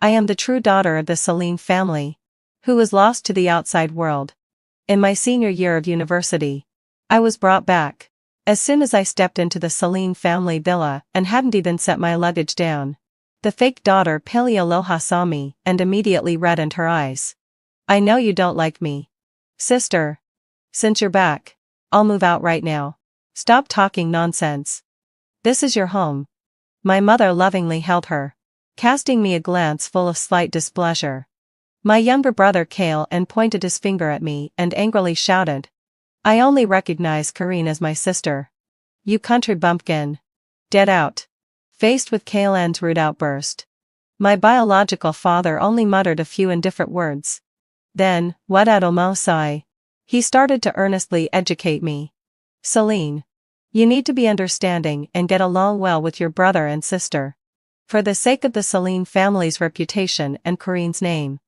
I am the true daughter of the Celine family, who was lost to the outside world. In my senior year of university, I was brought back. As soon as I stepped into the Celine family villa and hadn't even set my luggage down, the fake daughter Palealoha saw me and immediately reddened her eyes. I know you don't like me, sister. Since you're back, I'll move out right now. Stop talking nonsense. This is your home. My mother lovingly held her, casting me a glance full of slight displeasure. My younger brother Kale and pointed his finger at me and angrily shouted, I only recognize Karine as my sister. You country bumpkin. Get out. Faced with Kalen's rude outburst, my biological father only muttered a few indifferent words. Then, what at Omosai? He started to earnestly educate me. Celine, you need to be understanding and get along well with your brother and sister. For the sake of the Celine family's reputation and Karine's name,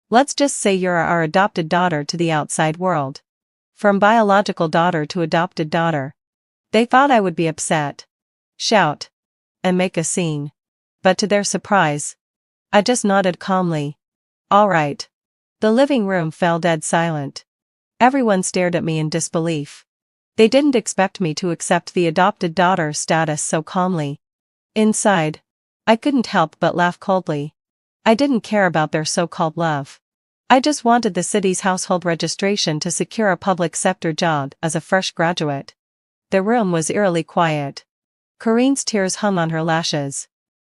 let's just say you're our adopted daughter to the outside world. From biological daughter to adopted daughter. They thought I would be upset, shout, and make a scene. But to their surprise, I just nodded calmly. All right. The living room fell dead silent. Everyone stared at me in disbelief. They didn't expect me to accept the adopted daughter status so calmly. Inside, I couldn't help but laugh coldly. I didn't care about their so-called love. I just wanted the city's household registration to secure a public sector job as a fresh graduate. The room was eerily quiet. Karine's tears hung on her lashes,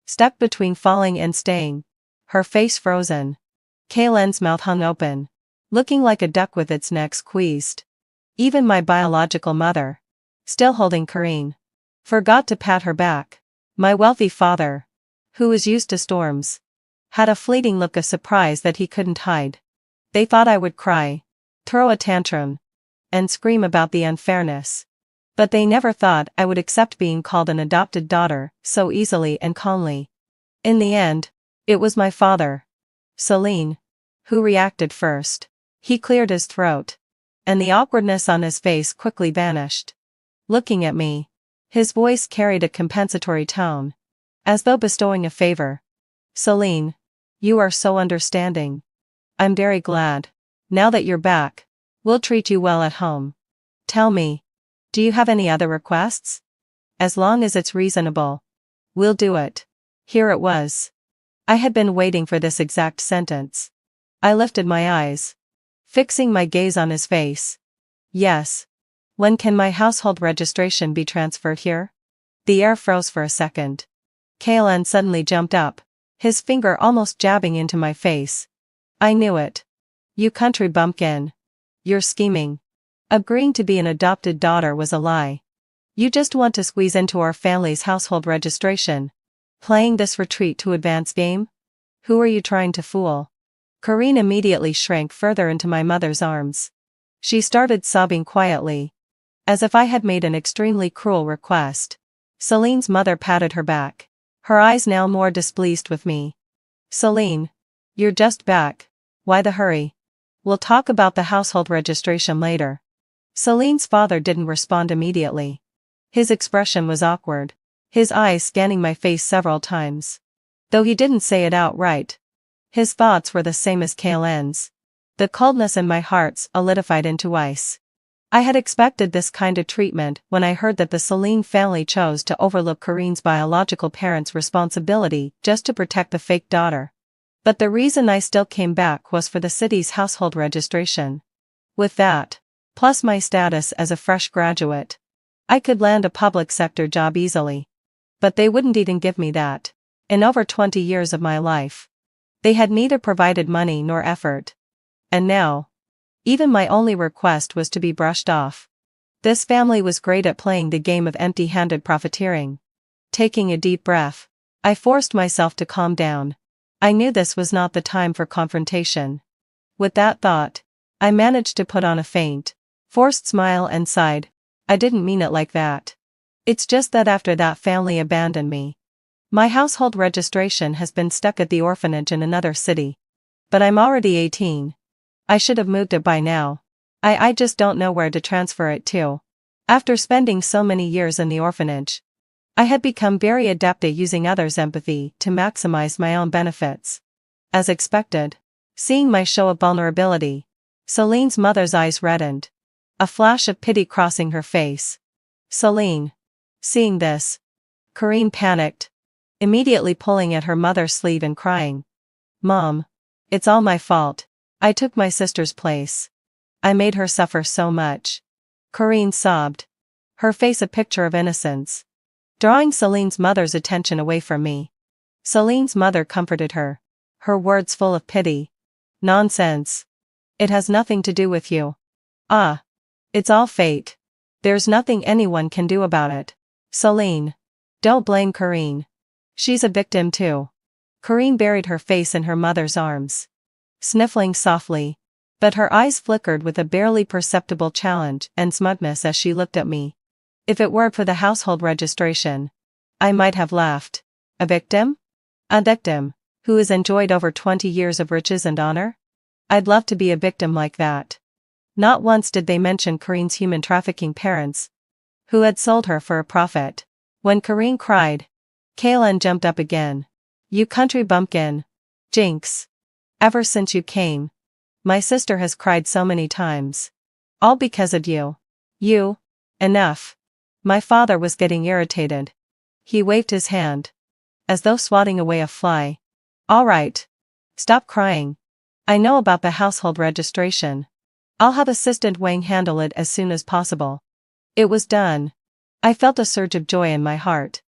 stuck between falling and staying, her face frozen. Kalen's mouth hung open, looking like a duck with its neck squeezed. Even my biological mother, still holding Karine, forgot to pat her back. My wealthy father, who was used to storms, had a fleeting look of surprise that he couldn't hide. They thought I would cry, throw a tantrum, and scream about the unfairness. But they never thought I would accept being called an adopted daughter so easily and calmly. In the end, it was my father, Celine, who reacted first. He cleared his throat, and the awkwardness on his face quickly vanished. Looking at me, his voice carried a compensatory tone, as though bestowing a favor. Celine, you are so understanding. I'm very glad. Now that you're back, we'll treat you well at home. Tell me, do you have any other requests? As long as it's reasonable, we'll do it. Here it was. I had been waiting for this exact sentence. I lifted my eyes, fixing my gaze on his face. Yes. When can my household registration be transferred here? The air froze for a second. Kalen suddenly jumped up, his finger almost jabbing into my face. I knew it. You country bumpkin. You're scheming. Agreeing to be an adopted daughter was a lie. You just want to squeeze into our family's household registration. Playing this retreat to advance game? Who are you trying to fool? Karine immediately shrank further into my mother's arms. She started sobbing quietly, as if I had made an extremely cruel request. Celine's mother patted her back, her eyes now more displeased with me. Celine, you're just back. Why the hurry? We'll talk about the household registration later. Celine's father didn't respond immediately. His expression was awkward, his eyes scanning my face several times. Though he didn't say it outright, his thoughts were the same as Kalen's. The coldness in my heart solidified into ice. I had expected this kind of treatment when I heard that the Celine family chose to overlook Karine's biological parents' responsibility just to protect the fake daughter. But the reason I still came back was for the city's household registration. With that, plus my status as a fresh graduate, I could land a public sector job easily. But they wouldn't even give me that. In over 20 years of my life, they had neither provided money nor effort. And now, even my only request was to be brushed off. This family was great at playing the game of empty-handed profiteering. Taking a deep breath, I forced myself to calm down. I knew this was not the time for confrontation. With that thought, I managed to put on a faint, forced smile and sighed. I didn't mean it like that. It's just that after that family abandoned me, my household registration has been stuck at the orphanage in another city. But I'm already 18. I should have moved it by now. I just don't know where to transfer it to. After spending so many years in the orphanage, I had become very adept at using others' empathy to maximize my own benefits. as expected. Seeing my show of vulnerability, Celine's mother's eyes reddened, a flash of pity crossing her face. Celine. Seeing this, Corinne panicked, immediately pulling at her mother's sleeve and crying, "Mom. It's all my fault. I took my sister's place. I made her suffer so much." Corinne sobbed, her face a picture of innocence, drawing Celine's mother's attention away from me. Celine's mother comforted her, her words full of pity. "Nonsense. It has nothing to do with you. Ah. It's all fate. There's nothing anyone can do about it. Celine. Don't blame Corinne. She's a victim too." Corinne buried her face in her mother's arms, sniffling softly, but her eyes flickered with a barely perceptible challenge and smugness as she looked at me. If it weren't for the household registration, I might have laughed. A victim? A victim who has enjoyed over 20 years of riches and honor? I'd love to be a victim like that. Not once did they mention Corinne's human trafficking parents, who had sold her for a profit. When Corinne cried, Kaylin jumped up again. "You country bumpkin. Jinx. Ever since you came, my sister has cried so many times. All because of you. You. Enough." My father was getting irritated. He waved his hand, as though swatting away a fly. "All right. Stop crying. I know about the household registration. I'll have Assistant Wang handle it as soon as possible." It was done. I felt a surge of joy in my heart.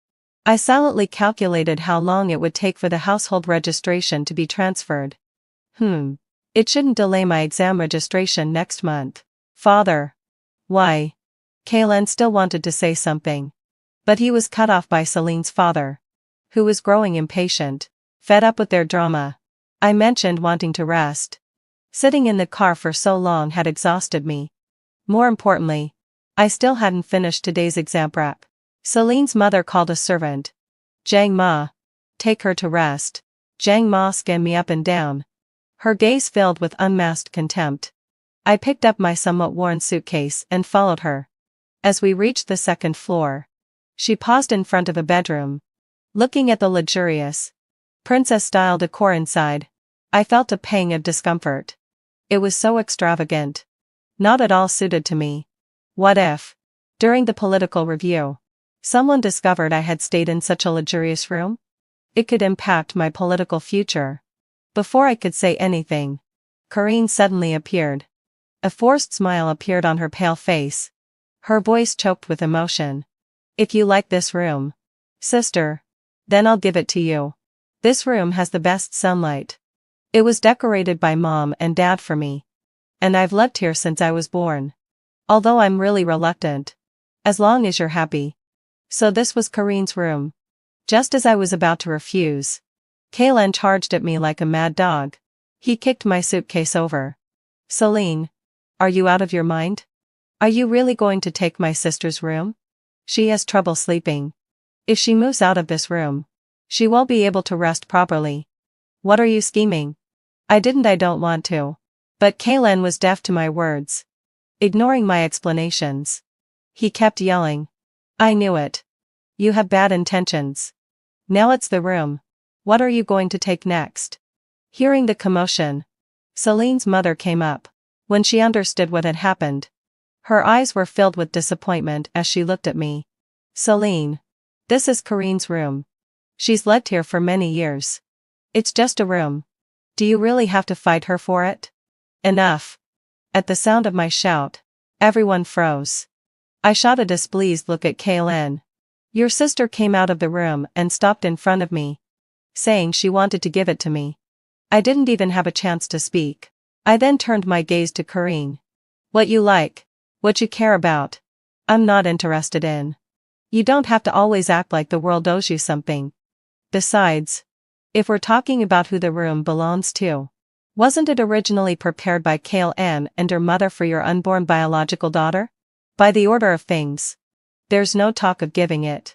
I silently calculated how long it would take for the household registration to be transferred. It shouldn't delay my exam registration next month. Father. Why? Kaylin still wanted to say something, but he was cut off by Celine's father, who was growing impatient, fed up with their drama. I mentioned wanting to rest. Sitting in the car for so long had exhausted me. More importantly, I still hadn't finished today's exam prep. Celine's mother called a servant. "Jiang Ma. Take her to rest." Jiang Ma scanned me up and down, her gaze filled with unmasked contempt. I picked up my somewhat worn suitcase and followed her. As we reached the second floor, she paused in front of a bedroom, looking at the luxurious, princess-style decor inside. I felt a pang of discomfort. It was so extravagant, not at all suited to me. What if, during the political review, someone discovered I had stayed in such a luxurious room? It could impact my political future. Before I could say anything, Corinne suddenly appeared. A forced smile appeared on her pale face, her voice choked with emotion. "If you like this room, sister, then I'll give it to you. This room has the best sunlight. It was decorated by Mom and Dad for me, and I've lived here since I was born. Although I'm really reluctant. As long as you're happy." So this was Corinne's room. Just as I was about to refuse, Kaylin charged at me like a mad dog. He kicked my suitcase over. "Celine, are you out of your mind? Are you really going to take my sister's room? She has trouble sleeping. If she moves out of this room, she won't be able to rest properly. What are you scheming?" I don't want to. But Kaylin was deaf to my words, ignoring my explanations. He kept yelling. "I knew it. You have bad intentions. Now it's the room. What are you going to take next?" Hearing the commotion, Celine's mother came up. When she understood what had happened, her eyes were filled with disappointment as she looked at me. "Celine, this is Corinne's room. She's lived here for many years. It's just a room. Do you really have to fight her for it?" Enough. At the sound of my shout, everyone froze. I shot a displeased look at Kaylin. "Your sister came out of the room and stopped in front of me, saying she wanted to give it to me. I didn't even have a chance to speak." I then turned my gaze to Corinne. "What you like, what you care about, I'm not interested in. You don't have to always act like the world owes you something. Besides, if we're talking about who the room belongs to, wasn't it originally prepared by Kaylin and her mother for your unborn biological daughter? By the order of things, there's no talk of giving it."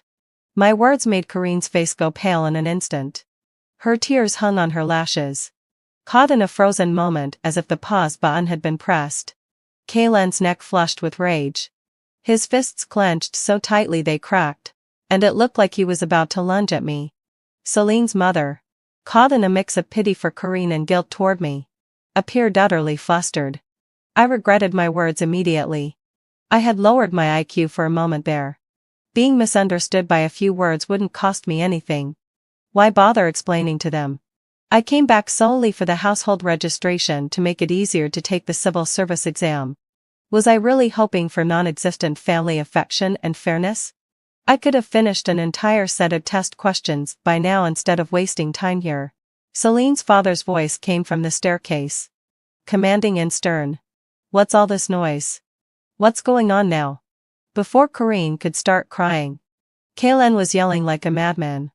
My words made Corinne's face go pale in an instant. Her tears hung on her lashes, caught in a frozen moment as if the pause button had been pressed. Kaylin's neck flushed with rage. His fists clenched so tightly they cracked, and it looked like he was about to lunge at me. "Celine's mother. caught in a mix of pity for Corinne and guilt toward me, appeared utterly flustered. I regretted my words immediately. I had lowered my IQ for a moment there. Being misunderstood by a few words wouldn't cost me anything. Why bother explaining to them? I came back solely for the household registration to make it easier to take the civil service exam. Was I really hoping for non-existent family affection and fairness? I could have finished an entire set of test questions by now instead of wasting time here. Celine's father's voice came from the staircase. Commanding and stern. What's all this noise? What's going on now? Before Corinne could start crying, Kalen was yelling like a madman.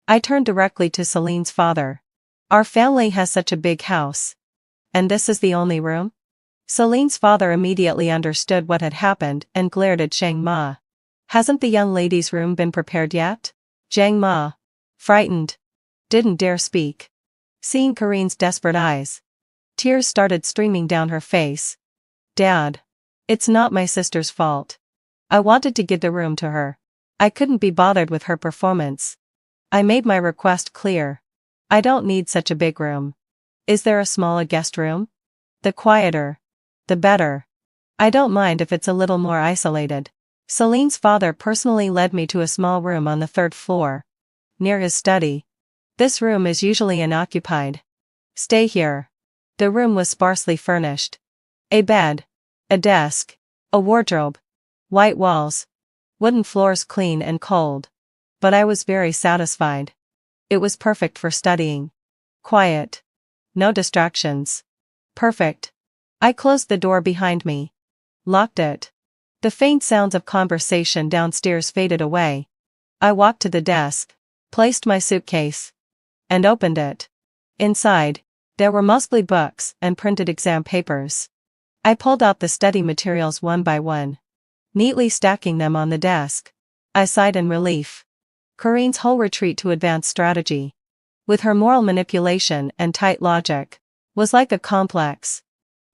I turned directly to Celine's father. Our family has such a big house. And this is the only room? Celine's father immediately understood what had happened and glared at Zhang Ma. Hasn't the young lady's room been prepared yet? Zhang Ma, frightened, didn't dare speak. Seeing Corinne's desperate eyes, tears started streaming down her face. Dad, it's not my sister's fault. I wanted to give the room to her. I couldn't be bothered with her performance. I made my request clear. I don't need such a big room. Is there a smaller guest room? The quieter, the better. I don't mind if it's a little more isolated. Celine's father personally led me to a small room on the 3rd floor, near his study. This room is usually unoccupied. Stay here. The room was sparsely furnished. A bed, a desk, a wardrobe, white walls, wooden floors clean and cold. But I was very satisfied. It was perfect for studying. Quiet. No distractions. Perfect. I closed the door behind me. Locked it. The faint sounds of conversation downstairs faded away. I walked to the desk, placed my suitcase, and opened it. Inside, there were mostly books and printed exam papers. I pulled out the study materials one by one, neatly stacking them on the desk. I sighed in relief. Corinne's whole retreat to advanced strategy, with her moral manipulation and tight logic, was like a complex,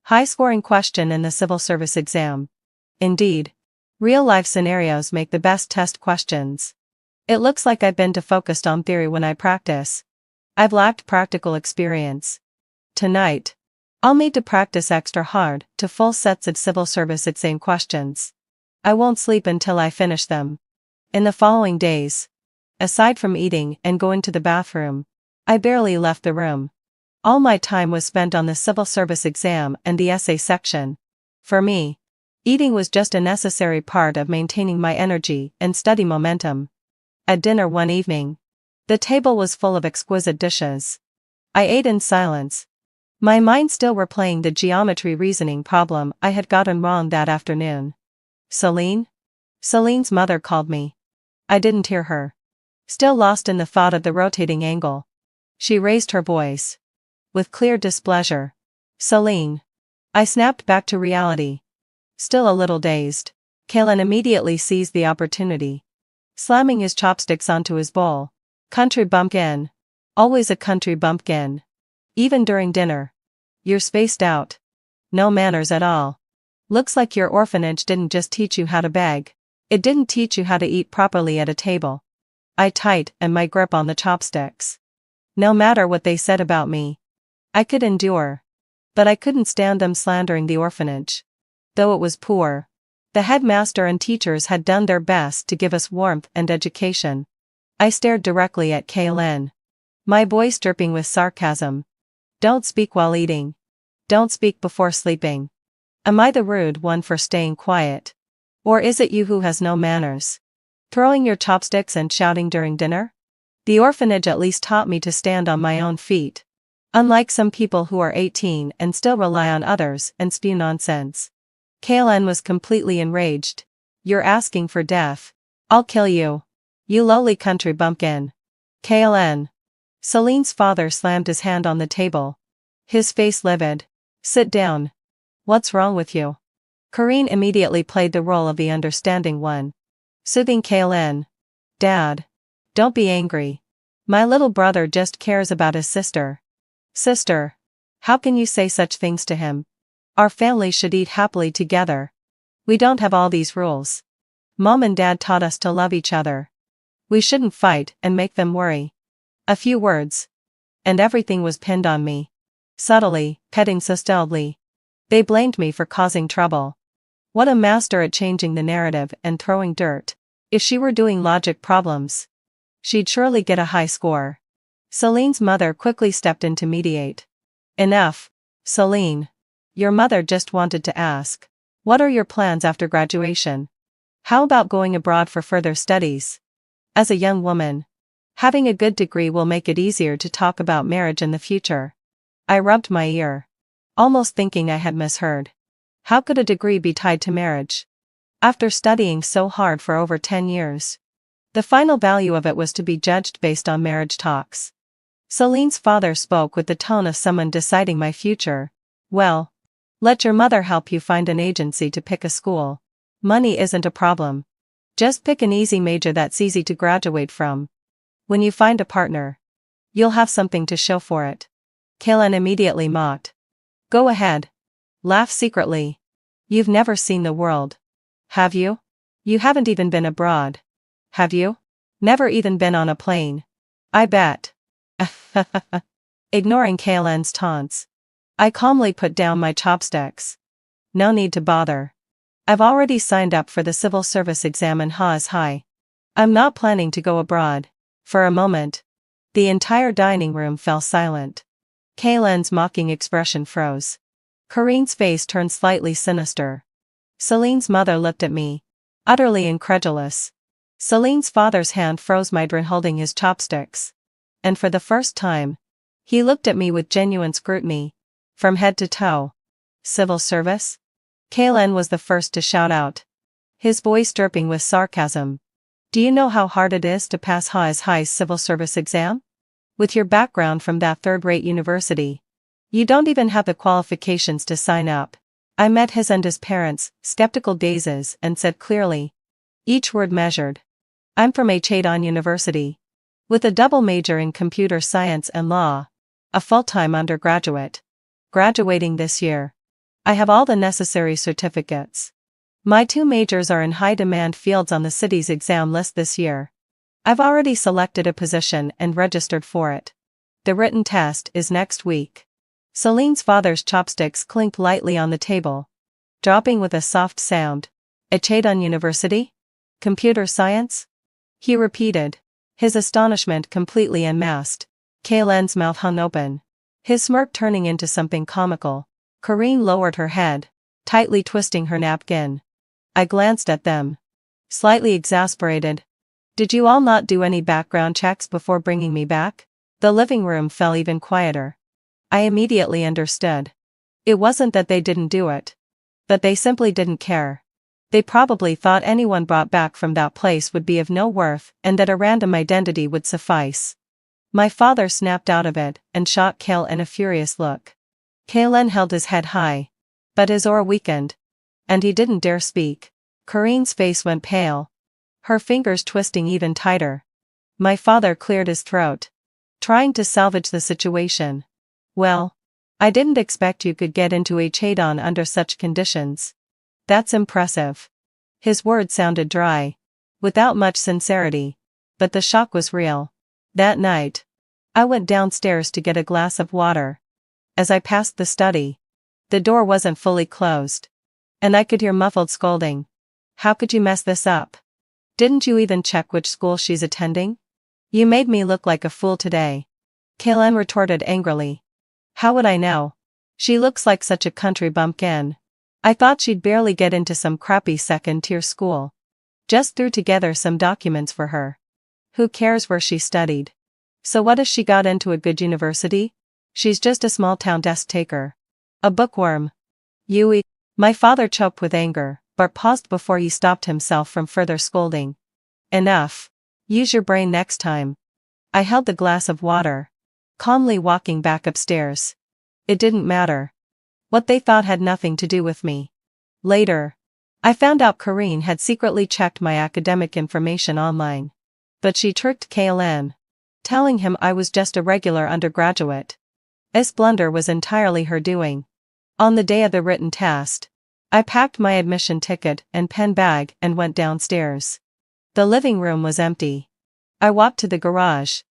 high-scoring question in the civil service exam. Indeed, real-life scenarios make the best test questions. It looks like I've been too focused on theory when I practice. I've lacked practical experience. Tonight, I'll need to practice extra hard to full sets of civil service exam questions. I won't sleep until I finish them. In the following days, aside from eating and going to the bathroom, I barely left the room. All my time was spent on the civil service exam and the essay section. For me, eating was just a necessary part of maintaining my energy and study momentum. At dinner one evening, the table was full of exquisite dishes. I ate in silence, my mind still replaying the geometry reasoning problem I had gotten wrong that afternoon. Celine? Celine's mother called me. I didn't hear her. Still lost in the thought of the rotating angle, she raised her voice, with clear displeasure. Celine. I snapped back to reality. Still a little dazed, Kalen immediately seized the opportunity, slamming his chopsticks onto his bowl. Country bumpkin. Always a country bumpkin. Even during dinner. You're spaced out. No manners at all. Looks like your orphanage didn't just teach you how to beg, it didn't teach you how to eat properly at a table. I tightened my grip on the chopsticks. No matter what they said about me, I could endure. But I couldn't stand them slandering the orphanage. Though it was poor, the headmaster and teachers had done their best to give us warmth and education. I stared directly at Kalen, my voice dripping with sarcasm. Don't speak while eating. Don't speak before sleeping. Am I the rude one for staying quiet? Or is it you who has no manners? Throwing your chopsticks and shouting during dinner? The orphanage at least taught me to stand on my own feet. Unlike some people who are 18 and still rely on others and spew nonsense. Kalen was completely enraged. You're asking for death. I'll kill you. You lowly country bumpkin. Kalen. Celine's father slammed his hand on the table, his face livid. Sit down. What's wrong with you? Corinne immediately played the role of the understanding one, soothing Kalen. Dad. Don't be angry. My little brother just cares about his sister. Sister. How can you say such things to him? Our families should eat happily together. We don't have all these rules. Mom and Dad taught us to love each other. We shouldn't fight and make them worry. A few words. And everything was pinned on me. Subtly, petting so stealthily. They blamed me for causing trouble. What a master at changing the narrative and throwing dirt. If she were doing logic problems, she'd surely get a high score. Celine's mother quickly stepped in to mediate. Enough, Celine. Your mother just wanted to ask. What are your plans after graduation? How about going abroad for further studies? As a young woman, having a good degree will make it easier to talk about marriage in the future. I rubbed my ear, almost thinking I had misheard. How could a degree be tied to marriage? After studying so hard for over 10 years. The final value of it was to be judged based on marriage talks. Celine's father spoke with the tone of someone deciding my future. Well, let your mother help you find an agency to pick a school. Money isn't a problem. Just pick an easy major that's easy to graduate from. When you find a partner, you'll have something to show for it. Kaylin immediately mocked. Go ahead. Laugh secretly. You've never seen the world. Have you? You haven't even been abroad. Have you? Never even been on a plane. I bet. Ignoring Kaylin's taunts, I calmly put down my chopsticks. No need to bother. I've already signed up for the civil service exam in Haas High. I'm not planning to go abroad. For a moment, the entire dining room fell silent. Kaylin's mocking expression froze. Kareen's face turned slightly sinister. Celine's mother looked at me, utterly incredulous. Celine's father's hand froze midway holding his chopsticks. And for the first time, he looked at me with genuine scrutiny, from head to toe. Civil service? Kaylin was the first to shout out, his voice dripping with sarcasm. Do you know how hard it is to pass Haas High's civil service exam? With your background from that third-rate university, you don't even have the qualifications to sign up. I met his and his parents, skeptical gazes, and said clearly, each word measured. I'm from Chadon University. With a double major in computer science and law. A full-time undergraduate. Graduating this year. I have all the necessary certificates. My 2 majors are in high-demand fields on the city's exam list this year. I've already selected a position and registered for it. The written test is next week. Celine's father's chopsticks clinked lightly on the table, dropping with a soft sound. At Chadon University? Computer science? He repeated, his astonishment completely unmasked. Kaylin's mouth hung open, his smirk turning into something comical. Kareen lowered her head, tightly twisting her napkin. I glanced at them, slightly exasperated. Did you all not do any background checks before bringing me back? The living room fell even quieter. I immediately understood. It wasn't that they didn't do it, but they simply didn't care. They probably thought anyone brought back from that place would be of no worth and that a random identity would suffice. My father snapped out of it and shot Kaylin a furious look. Kaylin held his head high, but his aura weakened, and he didn't dare speak. Kareen's face went pale, her fingers twisting even tighter. My father cleared his throat, trying to salvage the situation. Well, I didn't expect you could get into Chadon under such conditions. That's impressive. His words sounded dry, without much sincerity, but the shock was real. That night, I went downstairs to get a glass of water. As I passed the study, the door wasn't fully closed, and I could hear muffled scolding. How could you mess this up? Didn't you even check which school she's attending? You made me look like a fool today. Kaylin retorted angrily. How would I know? She looks like such a country bumpkin. I thought she'd barely get into some crappy second-tier school. Just threw together some documents for her. Who cares where she studied? So what if she got into a good university? She's just a small-town desk-taker. A bookworm. My father choked with anger, but paused before he stopped himself from further scolding. Enough. Use your brain next time. I held the glass of water, calmly walking back upstairs. It didn't matter. What they thought had nothing to do with me. Later, I found out Kareen had secretly checked my academic information online. But she tricked Kaylin, telling him I was just a regular undergraduate. This blunder was entirely her doing. On the day of the written test, I packed my admission ticket and pen bag and went downstairs. The living room was empty. I walked to the garage,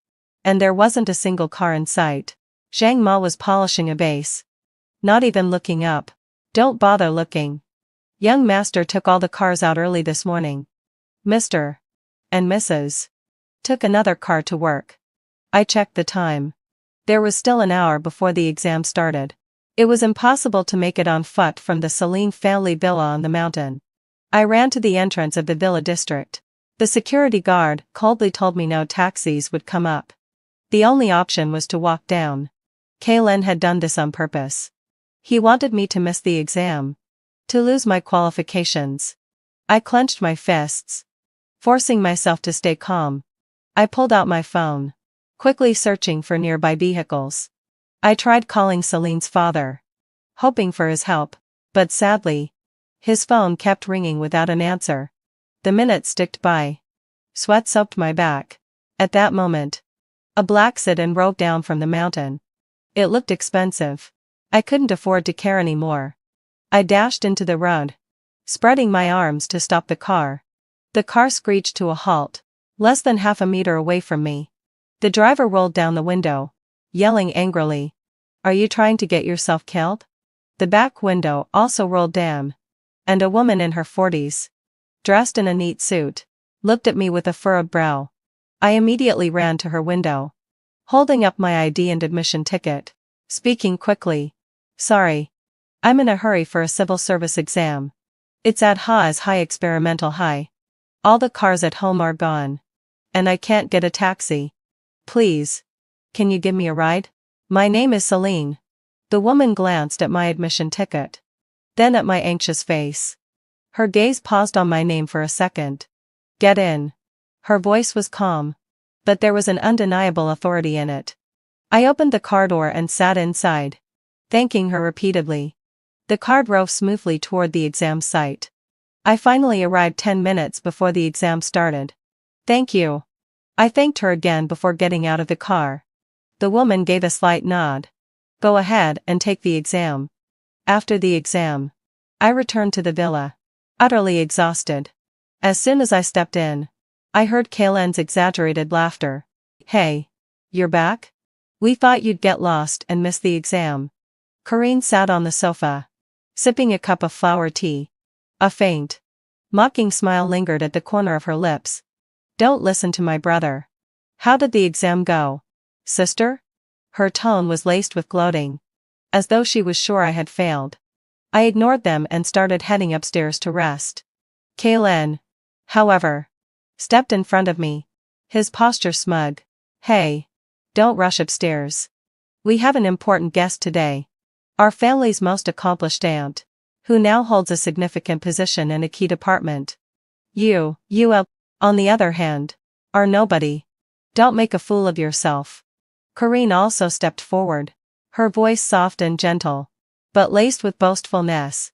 And there wasn't a single car in sight. Zhang Ma was polishing a vase. Not even looking up. Don't bother looking. Young master took all the cars out early this morning. Mr. and Mrs. took another car to work. I checked the time. There was still an hour before the exam started. It was impossible to make it on foot from the Celine family villa on the mountain. I ran to the entrance of the villa district. The security guard coldly told me no taxis would come up. The only option was to walk down. Kalen had done this on purpose. He wanted me to miss the exam. To lose my qualifications. I clenched my fists. Forcing myself to stay calm. I pulled out my phone. Quickly searching for nearby vehicles. I tried calling Celine's father. Hoping for his help, but sadly, his phone kept ringing without an answer. The minutes ticked by. Sweat soaked my back. At that moment, a black sedan rolled down from the mountain. It looked expensive. I couldn't afford to care anymore. I dashed into the road, spreading my arms to stop the car. The car screeched to a halt, less than half a meter away from me. The driver rolled down the window, yelling angrily, "Are you trying to get yourself killed?" The back window also rolled down, and a woman in her 40s, dressed in a neat suit, looked at me with a furrowed brow. I immediately ran to her window, holding up my ID and admission ticket, speaking quickly. "Sorry. I'm in a hurry for a civil service exam. It's at Ha's High Experimental High. All the cars at home are gone. And I can't get a taxi. Please. Can you give me a ride? My name is Celine." The woman glanced at my admission ticket. Then at my anxious face. Her gaze paused on my name for a second. "Get in." Her voice was calm, but there was an undeniable authority in it. I opened the car door and sat inside, thanking her repeatedly. The car drove smoothly toward the exam site. I finally arrived 10 minutes before the exam started. "Thank you." I thanked her again before getting out of the car. The woman gave a slight nod. "Go ahead and take the exam." After the exam, I returned to the villa, utterly exhausted. As soon as I stepped in, I heard Kalen's exaggerated laughter. "Hey. You're back? We thought you'd get lost and miss the exam." Corinne sat on the sofa, sipping a cup of flower tea. A faint, mocking smile lingered at the corner of her lips. "Don't listen to my brother. How did the exam go, sister?" Her tone was laced with gloating, as though she was sure I had failed. I ignored them and started heading upstairs to rest. Kalen, however, stepped in front of me, his posture smug. "Hey. Don't rush upstairs. We have an important guest today. Our family's most accomplished aunt, who now holds a significant position in a key department. You, on the other hand, are nobody. Don't make a fool of yourself." Corinne also stepped forward, her voice soft and gentle, but laced with boastfulness.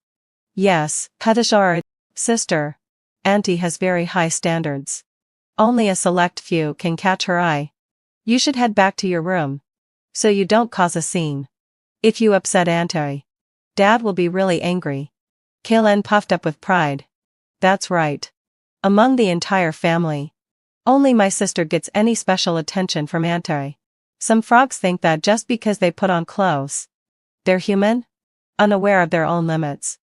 "Yes, Kadishar, sister. Auntie has very high standards. Only a select few can catch her eye. You should head back to your room, so you don't cause a scene. If you upset Auntie, Dad will be really angry." Kalen puffed up with pride. "That's right. Among the entire family, only my sister gets any special attention from Auntie. Some frogs think that just because they put on clothes, they're human, unaware of their own limits."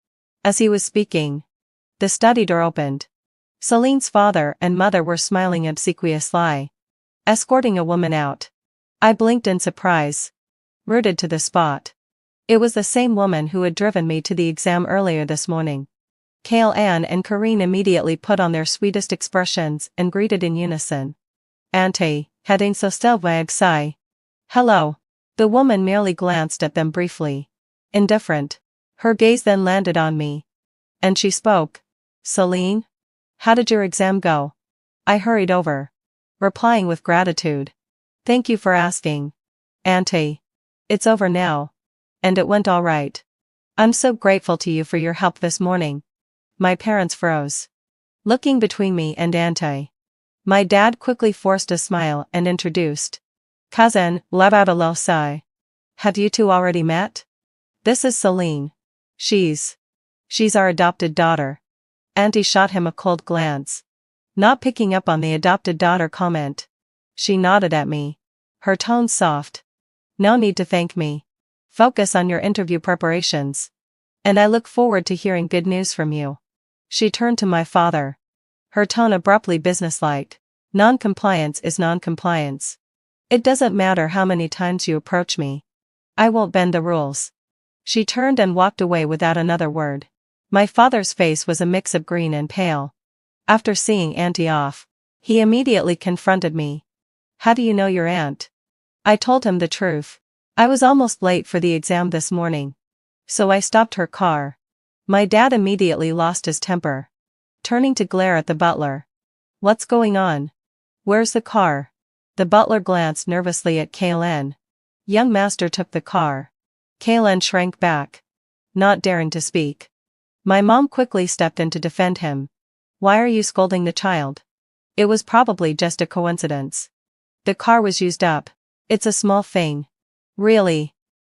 As he was speaking, the study door opened. Celine's father and mother were smiling obsequiously, escorting a woman out. I blinked in surprise, rooted to the spot. It was the same woman who had driven me to the exam earlier this morning. Kale-Ann and Corinne immediately put on their sweetest expressions and greeted in unison. "Auntie, heading so still wag sigh." "Hello." The woman merely glanced at them briefly, indifferent. Her gaze then landed on me, and she spoke. "Celine? How did your exam go?" I hurried over, replying with gratitude. "Thank you for asking, Auntie. It's over now. And it went all right. I'm so grateful to you for your help this morning." My parents froze, looking between me and Auntie. My dad quickly forced a smile and introduced. "Cousin, Levatalosai. Have you two already met? This is Celine. She's our adopted daughter." Auntie shot him a cold glance, not picking up on the adopted daughter comment. She nodded at me. her tone soft. No need to thank me. Focus on your interview preparations. And I look forward to hearing good news from you. She turned to my father. Her tone abruptly businesslike. Non-compliance is non-compliance. It doesn't matter how many times you approach me. I won't bend the rules. She turned and walked away without another word. My father's face was a mix of green and pale. After seeing Auntie off, he immediately confronted me. How do you know your aunt? I told him the truth. I was almost late for the exam this morning. So I stopped her car. My dad immediately lost his temper, turning to glare at the butler. What's going on? Where's the car? The butler glanced nervously at Kaylin. Young master took the car. Kaylin shrank back, not daring to speak. My mom quickly stepped in to defend him. Why are you scolding the child? It was probably just a coincidence. The car was used up. It's a small thing. Really?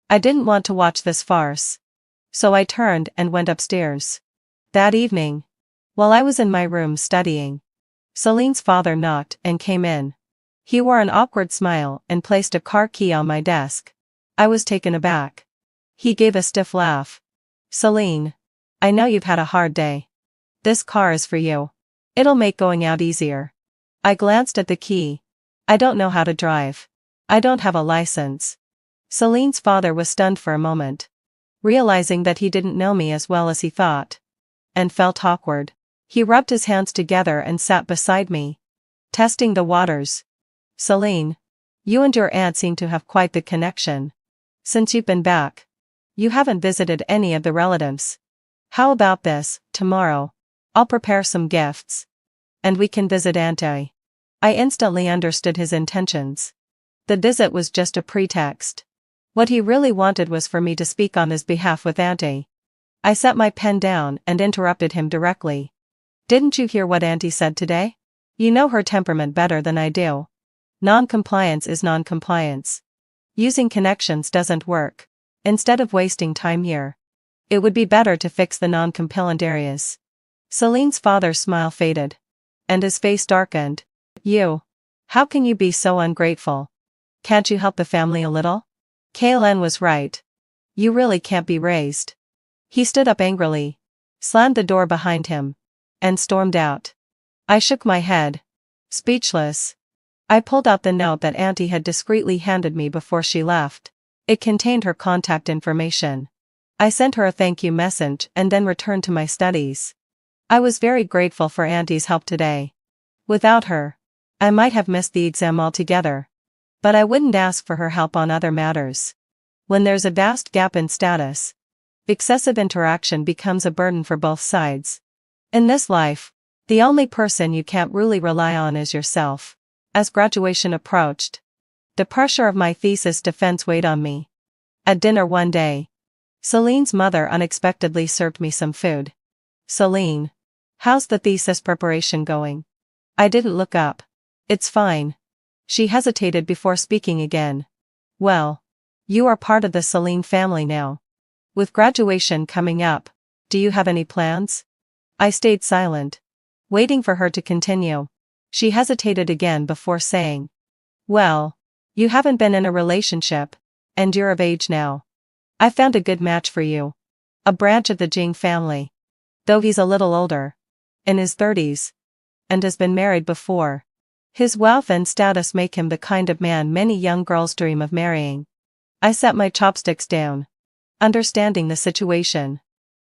I didn't want to watch this farce. So I turned and went upstairs. That evening, while I was in my room studying, Celine's father knocked and came in. He wore an awkward smile and placed a car key on my desk. I was taken aback. He gave a stiff laugh. Celine, I know you've had a hard day. This car is for you. It'll make going out easier. I glanced at the key. I don't know how to drive. I don't have a license. Celine's father was stunned for a moment, realizing that he didn't know me as well as he thought, and felt awkward. He rubbed his hands together and sat beside me, testing the waters. Celine, you and your aunt seem to have quite the connection. Since you've been back, you haven't visited any of the relatives. How about this, tomorrow? I'll prepare some gifts. And we can visit Auntie. I instantly understood his intentions. The visit was just a pretext. What he really wanted was for me to speak on his behalf with Auntie. I set my pen down and interrupted him directly. Didn't you hear what Auntie said today? You know her temperament better than I do. Non-compliance is non-compliance. Using connections doesn't work. Instead of wasting time here, it would be better to fix the non-compliant areas. Celine's father's smile faded, and his face darkened. You? How can you be so ungrateful? Can't you help the family a little? Kaylin was right. You really can't be raised. He stood up angrily, slammed the door behind him, and stormed out. I shook my head, speechless. I pulled out the note that Auntie had discreetly handed me before she left. It contained her contact information. I sent her a thank you message and then returned to my studies. I was very grateful for Auntie's help today. Without her, I might have missed the exam altogether. But I wouldn't ask for her help on other matters. When there's a vast gap in status, excessive interaction becomes a burden for both sides. In this life, the only person you can't really rely on is yourself. As graduation approached, the pressure of my thesis defense weighed on me. At dinner one day, Celine's mother unexpectedly served me some food. Celine, how's the thesis preparation going? I didn't look up. It's fine. She hesitated before speaking again. Well, you are part of the Celine family now. With graduation coming up, do you have any plans? I stayed silent, waiting for her to continue. She hesitated again before saying, well, you haven't been in a relationship, and you're of age now. I found a good match for you. A branch of the Jing family. Though he's a little older, in his 30s, and has been married before. His wealth and status make him the kind of man many young girls dream of marrying. I set my chopsticks down, understanding the situation.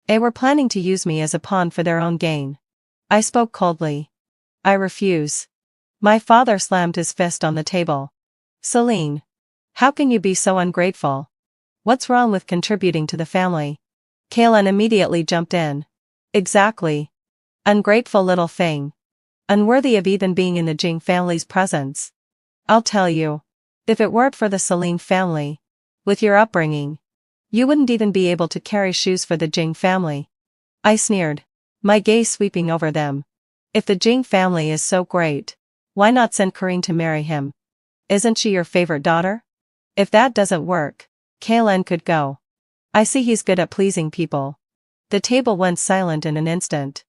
They were planning to use me as a pawn for their own gain. I spoke coldly. I refuse. My father slammed his fist on the table. Celine, how can you be so ungrateful? What's wrong with contributing to the family? Kaylin immediately jumped in. Exactly. Ungrateful little thing. Unworthy of even being in the Jing family's presence. I'll tell you, if it weren't for the Celine family, with your upbringing, you wouldn't even be able to carry shoes for the Jing family. I sneered, my gaze sweeping over them. If the Jing family is so great, why not send Corinne to marry him? Isn't she your favorite daughter? If that doesn't work, Kaylin could go. I see he's good at pleasing people. The table went silent in an instant.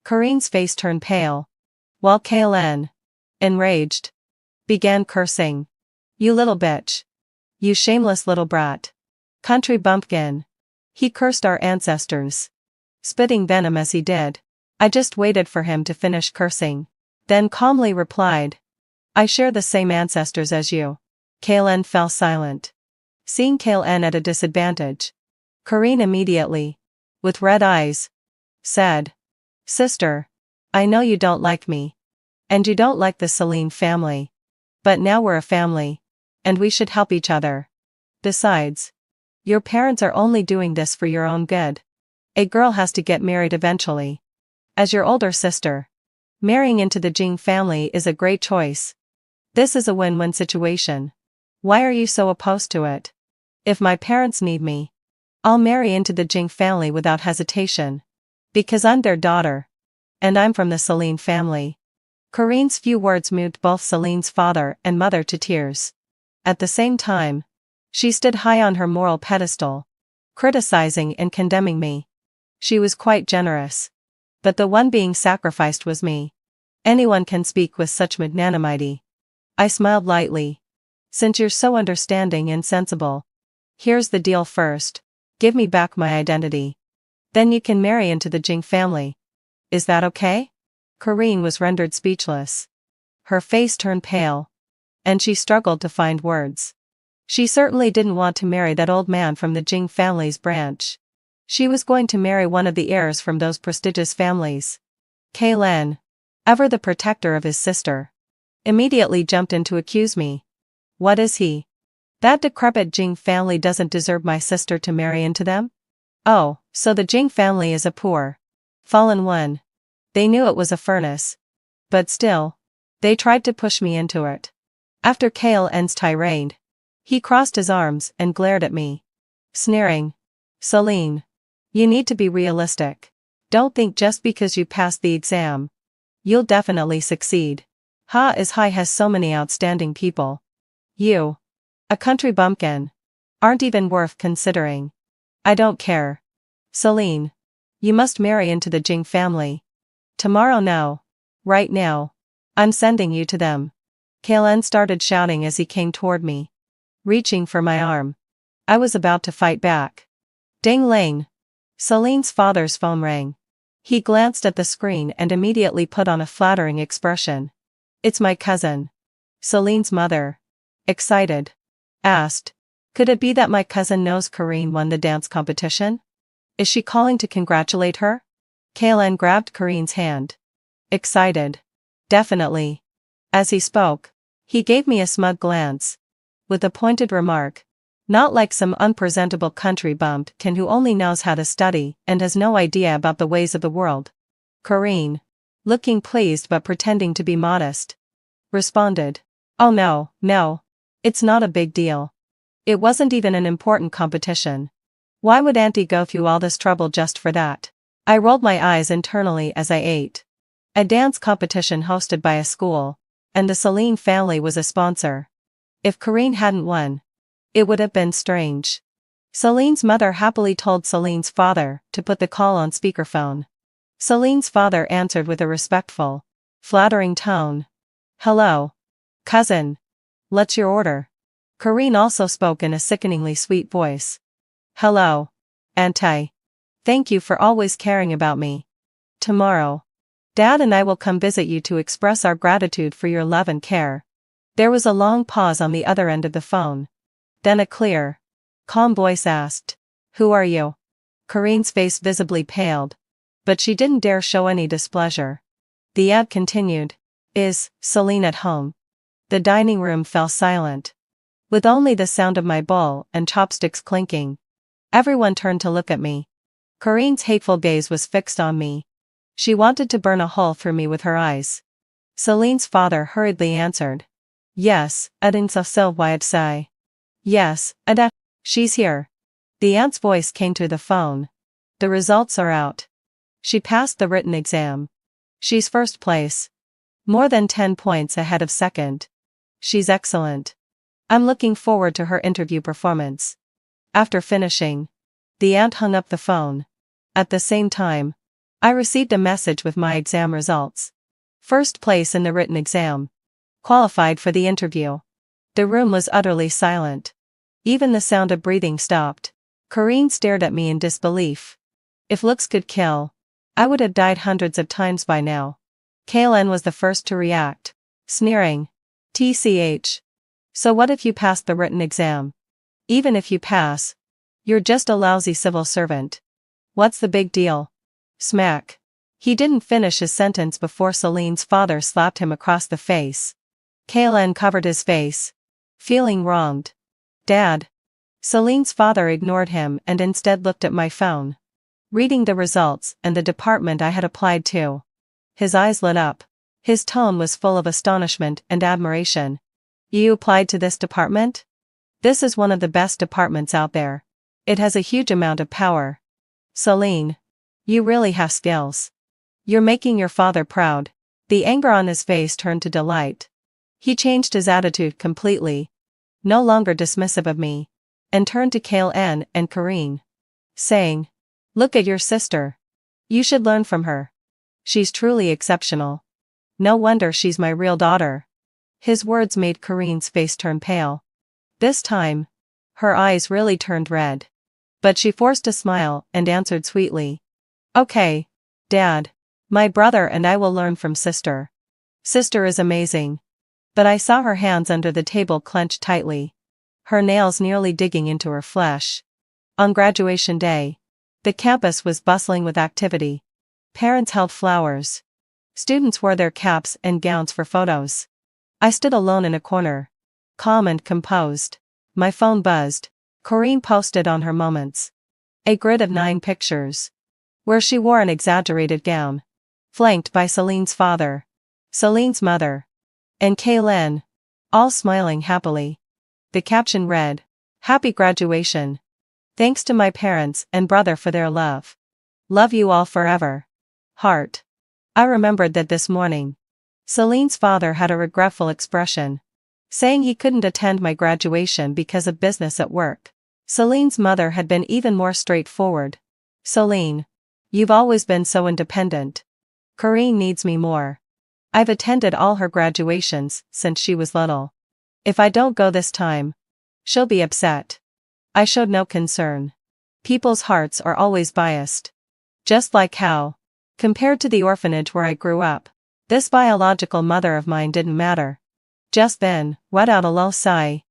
Corinne's face turned pale, while Kaylin, enraged, began cursing. You little bitch. You shameless little brat. Country bumpkin. He cursed our ancestors, spitting venom as he did. I just waited for him to finish cursing, then calmly replied, I share the same ancestors as you. Kalen fell silent. Seeing Kalen at a disadvantage, Kareen immediately, with red eyes, said, Sister, I know you don't like me. And you don't like the Celine family. But now we're a family. And we should help each other. Besides, your parents are only doing this for your own good. A girl has to get married eventually. As your older sister, marrying into the Jing family is a great choice. This is a win-win situation. Why are you so opposed to it? If my parents need me, I'll marry into the Jing family without hesitation. Because I'm their daughter. And I'm from the Celine family. Kareen's few words moved both Celine's father and mother to tears. At the same time, she stood high on her moral pedestal, criticizing and condemning me. She was quite generous. But the one being sacrificed was me. Anyone can speak with such magnanimity. I smiled lightly. Since you're so understanding and sensible, here's the deal first. Give me back my identity. Then you can marry into the Jing family. Is that okay? Kareen was rendered speechless. Her face turned pale, and she struggled to find words. She certainly didn't want to marry that old man from the Jing family's branch. She was going to marry one of the heirs from those prestigious families. Kalen, ever the protector of his sister, immediately jumped in to accuse me. What is he? That decrepit Jing family doesn't deserve my sister to marry into them? Oh, so the Jing family is a poor, fallen one. They knew it was a furnace. But still, they tried to push me into it. After Kalen's tirade, he crossed his arms and glared at me, sneering. Celine, you need to be realistic. Don't think just because you passed the exam, you'll definitely succeed. Ha is High has so many outstanding people. You, a country bumpkin, aren't even worth considering. I don't care. Celine, you must marry into the Jing family. Tomorrow no. Right now. I'm sending you to them. Kalen started shouting as he came toward me, reaching for my arm. I was about to fight back. Ding Lane. Celine's father's phone rang. He glanced at the screen and immediately put on a flattering expression. It's my cousin. Celine's mother, excited, asked, could it be that my cousin knows Kareen won the dance competition? Is she calling to congratulate her? Kalen grabbed Kareen's hand. Excited. Definitely. As he spoke, he gave me a smug glance, with a pointed remark. Not like some unpresentable country bumpkin who only knows how to study and has no idea about the ways of the world. Kareen, looking pleased but pretending to be modest, responded, oh no, it's not a big deal. It wasn't even an important competition. Why would Auntie go through all this trouble just for that? I rolled my eyes internally as I ate. A dance competition hosted by a school, and the Celine family was a sponsor. If Kareen hadn't won, it would have been strange. Celine's mother happily told Celine's father to put the call on speakerphone. Celine's father answered with a respectful, flattering tone. Hello. Cousin. What's your order? Kareen also spoke in a sickeningly sweet voice. Hello. Auntie. Thank you for always caring about me. Tomorrow, Dad and I will come visit you to express our gratitude for your love and care. There was a long pause on the other end of the phone. Then a clear, calm voice asked, who are you? Kareen's face visibly paled, but she didn't dare show any displeasure. The ad continued, is Celine at home? The dining room fell silent, with only the sound of my bowl and chopsticks clinking. Everyone turned to look at me. Kareen's hateful gaze was fixed on me. She wanted to burn a hole through me with her eyes. Celine's father hurriedly answered. Yes, Adin so wide sigh. Yes, Ada. She's here. The aunt's voice came through the phone. The results are out. She passed the written exam. She's first place. More than 10 points ahead of second. She's excellent. I'm looking forward to her interview performance. After finishing, the aunt hung up the phone. At the same time, I received a message with my exam results. First place in the written exam. Qualified for the interview. The room was utterly silent. Even the sound of breathing stopped. Corrine stared at me in disbelief. If looks could kill, I would have died hundreds of times by now. Kaylin was the first to react, sneering. TCH. So what if you pass the written exam? Even if you pass, you're just a lousy civil servant. What's the big deal? Smack. He didn't finish his sentence before Celine's father slapped him across the face. Kaylin covered his face, feeling wronged. Dad. Celine's father ignored him and instead looked at my phone, reading the results and the department I had applied to. His eyes lit up. His tone was full of astonishment and admiration. You applied to this department? This is one of the best departments out there. It has a huge amount of power. Celine. You really have skills. You're making your father proud. The anger on his face turned to delight. He changed his attitude completely, no longer dismissive of me, and turned to Kaylin and Corrine, saying, Look at your sister. You should learn from her. She's truly exceptional. No wonder she's my real daughter. His words made Corrine's face turn pale. This time, her eyes really turned red. But she forced a smile and answered sweetly. Okay, Dad. My brother and I will learn from sister. Sister is amazing. But I saw her hands under the table clenched tightly, her nails nearly digging into her flesh. On graduation day, the campus was bustling with activity. Parents held flowers. Students wore their caps and gowns for photos. I stood alone in a corner, calm and composed. My phone buzzed. Corrine posted on her moments. A grid of 9 pictures, where she wore an exaggerated gown, flanked by Celine's father, Celine's mother, and Kaylin, all smiling happily. The caption read, Happy graduation. Thanks to my parents and brother for their love. Love you all forever. Heart. I remembered that this morning, Celine's father had a regretful expression, saying he couldn't attend my graduation because of business at work. Celine's mother had been even more straightforward. Celine. You've always been so independent. Corrine needs me more. I've attended all her graduations since she was little. If I don't go this time, she'll be upset. I showed no concern. People's hearts are always biased. Just like how, compared to the orphanage where I grew up, this biological mother of mine didn't matter. Just then, let out a low sigh.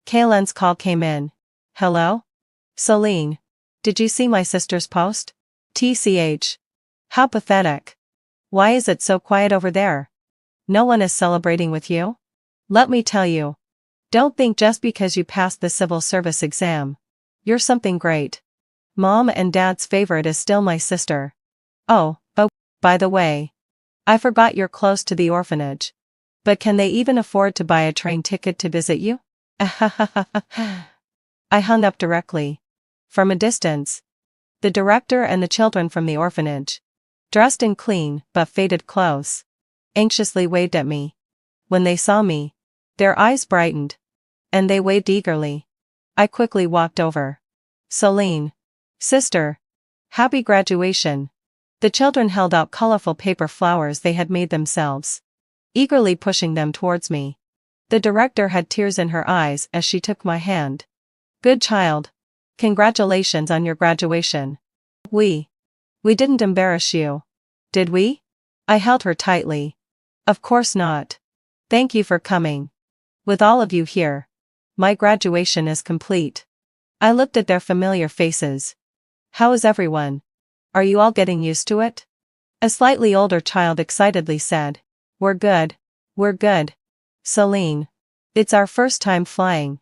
Kaylin's call came in. Hello? Celine. Did you see my sister's post? TCH. How pathetic. Why is it so quiet over there? No one is celebrating with you? Let me tell you. Don't think just because you passed the civil service exam, you're something great. Mom and Dad's favorite is still my sister. Oh, by the way, I forgot you're close to the orphanage. But can they even afford to buy a train ticket to visit you? I hung up directly. From a distance, the director and the children from the orphanage, dressed in clean but faded clothes, anxiously waved at me. When they saw me, their eyes brightened, and they waved eagerly. I quickly walked over. Celine. Sister. Happy graduation. The children held out colorful paper flowers they had made themselves, eagerly pushing them towards me. The director had tears in her eyes as she took my hand. Good child. Congratulations on your graduation. We didn't embarrass you, did we? I held her tightly. Of course not. Thank you for coming. With all of you here, my graduation is complete. I looked at their familiar faces. How is everyone? Are you all getting used to it? A slightly older child excitedly said. We're good. We're good. Celine. It's our first time flying.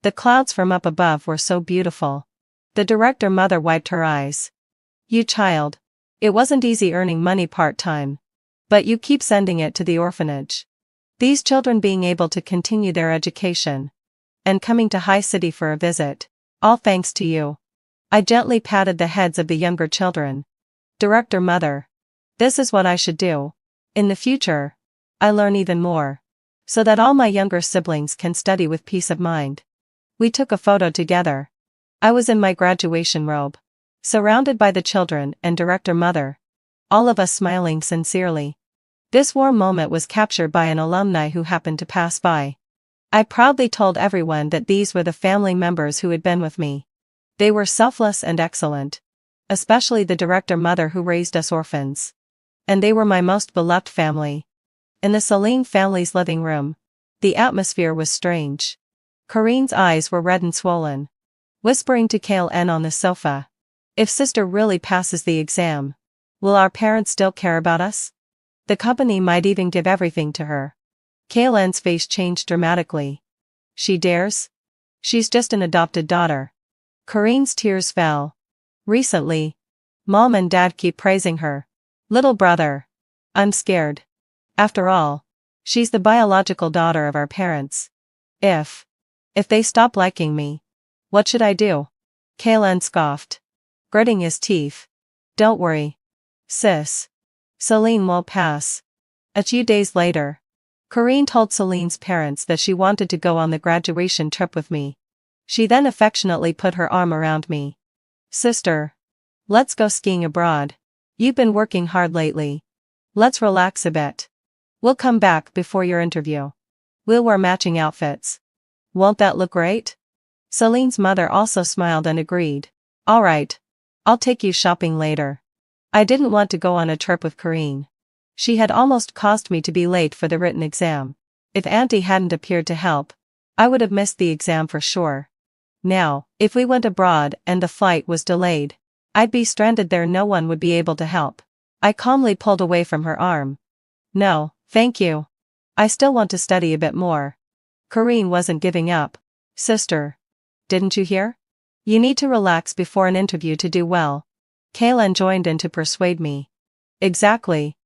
The clouds from up above were so beautiful. The director mother wiped her eyes. You child. It wasn't easy earning money part-time. But you keep sending it to the orphanage. These children being able to continue their education, and coming to High City for a visit, all thanks to you. I gently patted the heads of the younger children. Director mother. This is what I should do. In the future, I learn even more, so that all my younger siblings can study with peace of mind. We took a photo together. I was in my graduation robe, surrounded by the children and director mother, all of us smiling sincerely. This warm moment was captured by an alumni who happened to pass by. I proudly told everyone that these were the family members who had been with me. They were selfless and excellent. Especially the director mother who raised us orphans. And they were my most beloved family. In the Celine family's living room, the atmosphere was strange. Corinne's eyes were red and swollen. Whispering to Kale N on the sofa. If sister really passes the exam, will our parents still care about us? The company might even give everything to her. Kale N's face changed dramatically. She dares? She's just an adopted daughter. Corinne's tears fell. Recently, Mom and Dad keep praising her. Little brother. I'm scared. After all, she's the biological daughter of our parents. If they stop liking me, what should I do? Kale N scoffed, gritting his teeth. Don't worry, sis. Celine will pass. A few days later, Corinne told Celine's parents that she wanted to go on the graduation trip with me. She then affectionately put her arm around me. Sister, let's go skiing abroad. You've been working hard lately. Let's relax a bit. We'll come back before your interview. We'll wear matching outfits. Won't that look great? Celine's mother also smiled and agreed. All right. I'll take you shopping later. I didn't want to go on a trip with Corinne. She had almost caused me to be late for the written exam. If Auntie hadn't appeared to help, I would have missed the exam for sure. Now, if we went abroad and the flight was delayed, I'd be stranded there. No one would be able to help. I calmly pulled away from her arm. No, thank you. I still want to study a bit more. Corinne wasn't giving up. Sister. Didn't you hear? You need to relax before an interview to do well. Kalen joined in to persuade me. Exactly.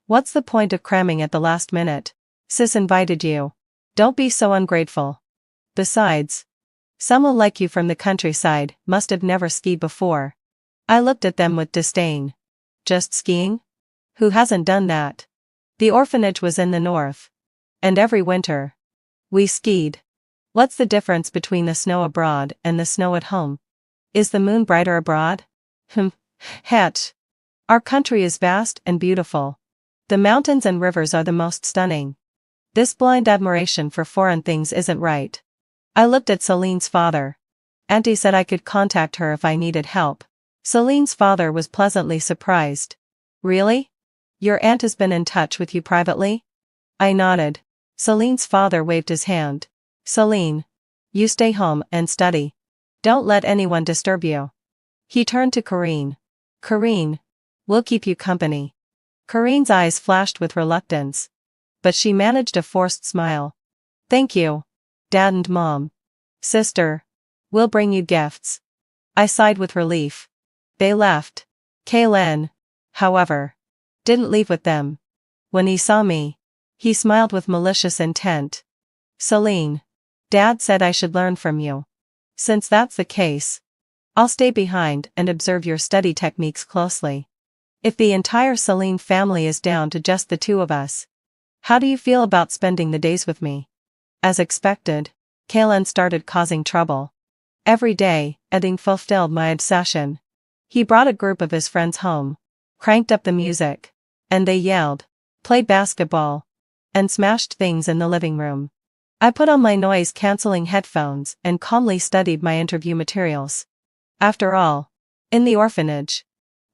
What's the point of cramming at the last minute? Sis invited you. Don't be so ungrateful. Besides, someone like you from the countryside must have never skied before. I looked at them with disdain. Just skiing? Who hasn't done that? The orphanage was in the north. And every winter, we skied. What's the difference between the snow abroad and the snow at home? Is the moon brighter abroad? Het. Our country is vast and beautiful. The mountains and rivers are the most stunning. This blind admiration for foreign things isn't right. I looked at Celine's father. Auntie said I could contact her if I needed help. Celine's father was pleasantly surprised. Really? Your aunt has been in touch with you privately? I nodded. Celine's father waved his hand. Celine, you stay home and study. Don't let anyone disturb you. He turned to Corinne. Corinne, we'll keep you company. Corinne's eyes flashed with reluctance. But she managed a forced smile. Thank you, Dad and Mom. Sister, we'll bring you gifts. I sighed with relief. They left. Kalen, however, didn't leave with them. When he saw me, he smiled with malicious intent. Celine, Dad said I should learn from you. Since that's the case, I'll stay behind and observe your study techniques closely. If the entire Celine family is down to just the two of us, how do you feel about spending the days with me? As expected, Kalen started causing trouble. Every day, Edding fulfilled my obsession. He brought a group of his friends home, cranked up the music, and they yelled, played basketball, and smashed things in the living room. I put on my noise-canceling headphones and calmly studied my interview materials. After all, in the orphanage,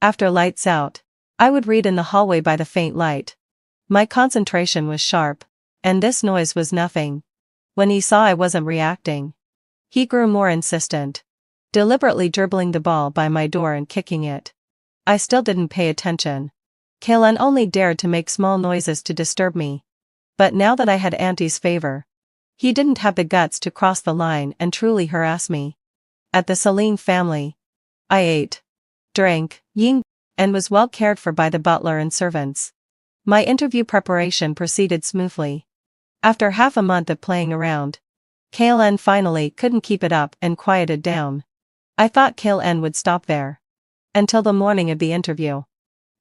after lights out, I would read in the hallway by the faint light. My concentration was sharp, and this noise was nothing. When he saw I wasn't reacting, he grew more insistent, deliberately dribbling the ball by my door and kicking it. I still didn't pay attention. Kalen only dared to make small noises to disturb me. But now that I had Auntie's favor, he didn't have the guts to cross the line and truly harass me. At the Celine family, I ate, drank, and was well cared for by the butler and servants. My interview preparation proceeded smoothly. After half a month of playing around, Kalen finally couldn't keep it up and quieted down. I thought Kalen would stop there. Until the morning of the interview.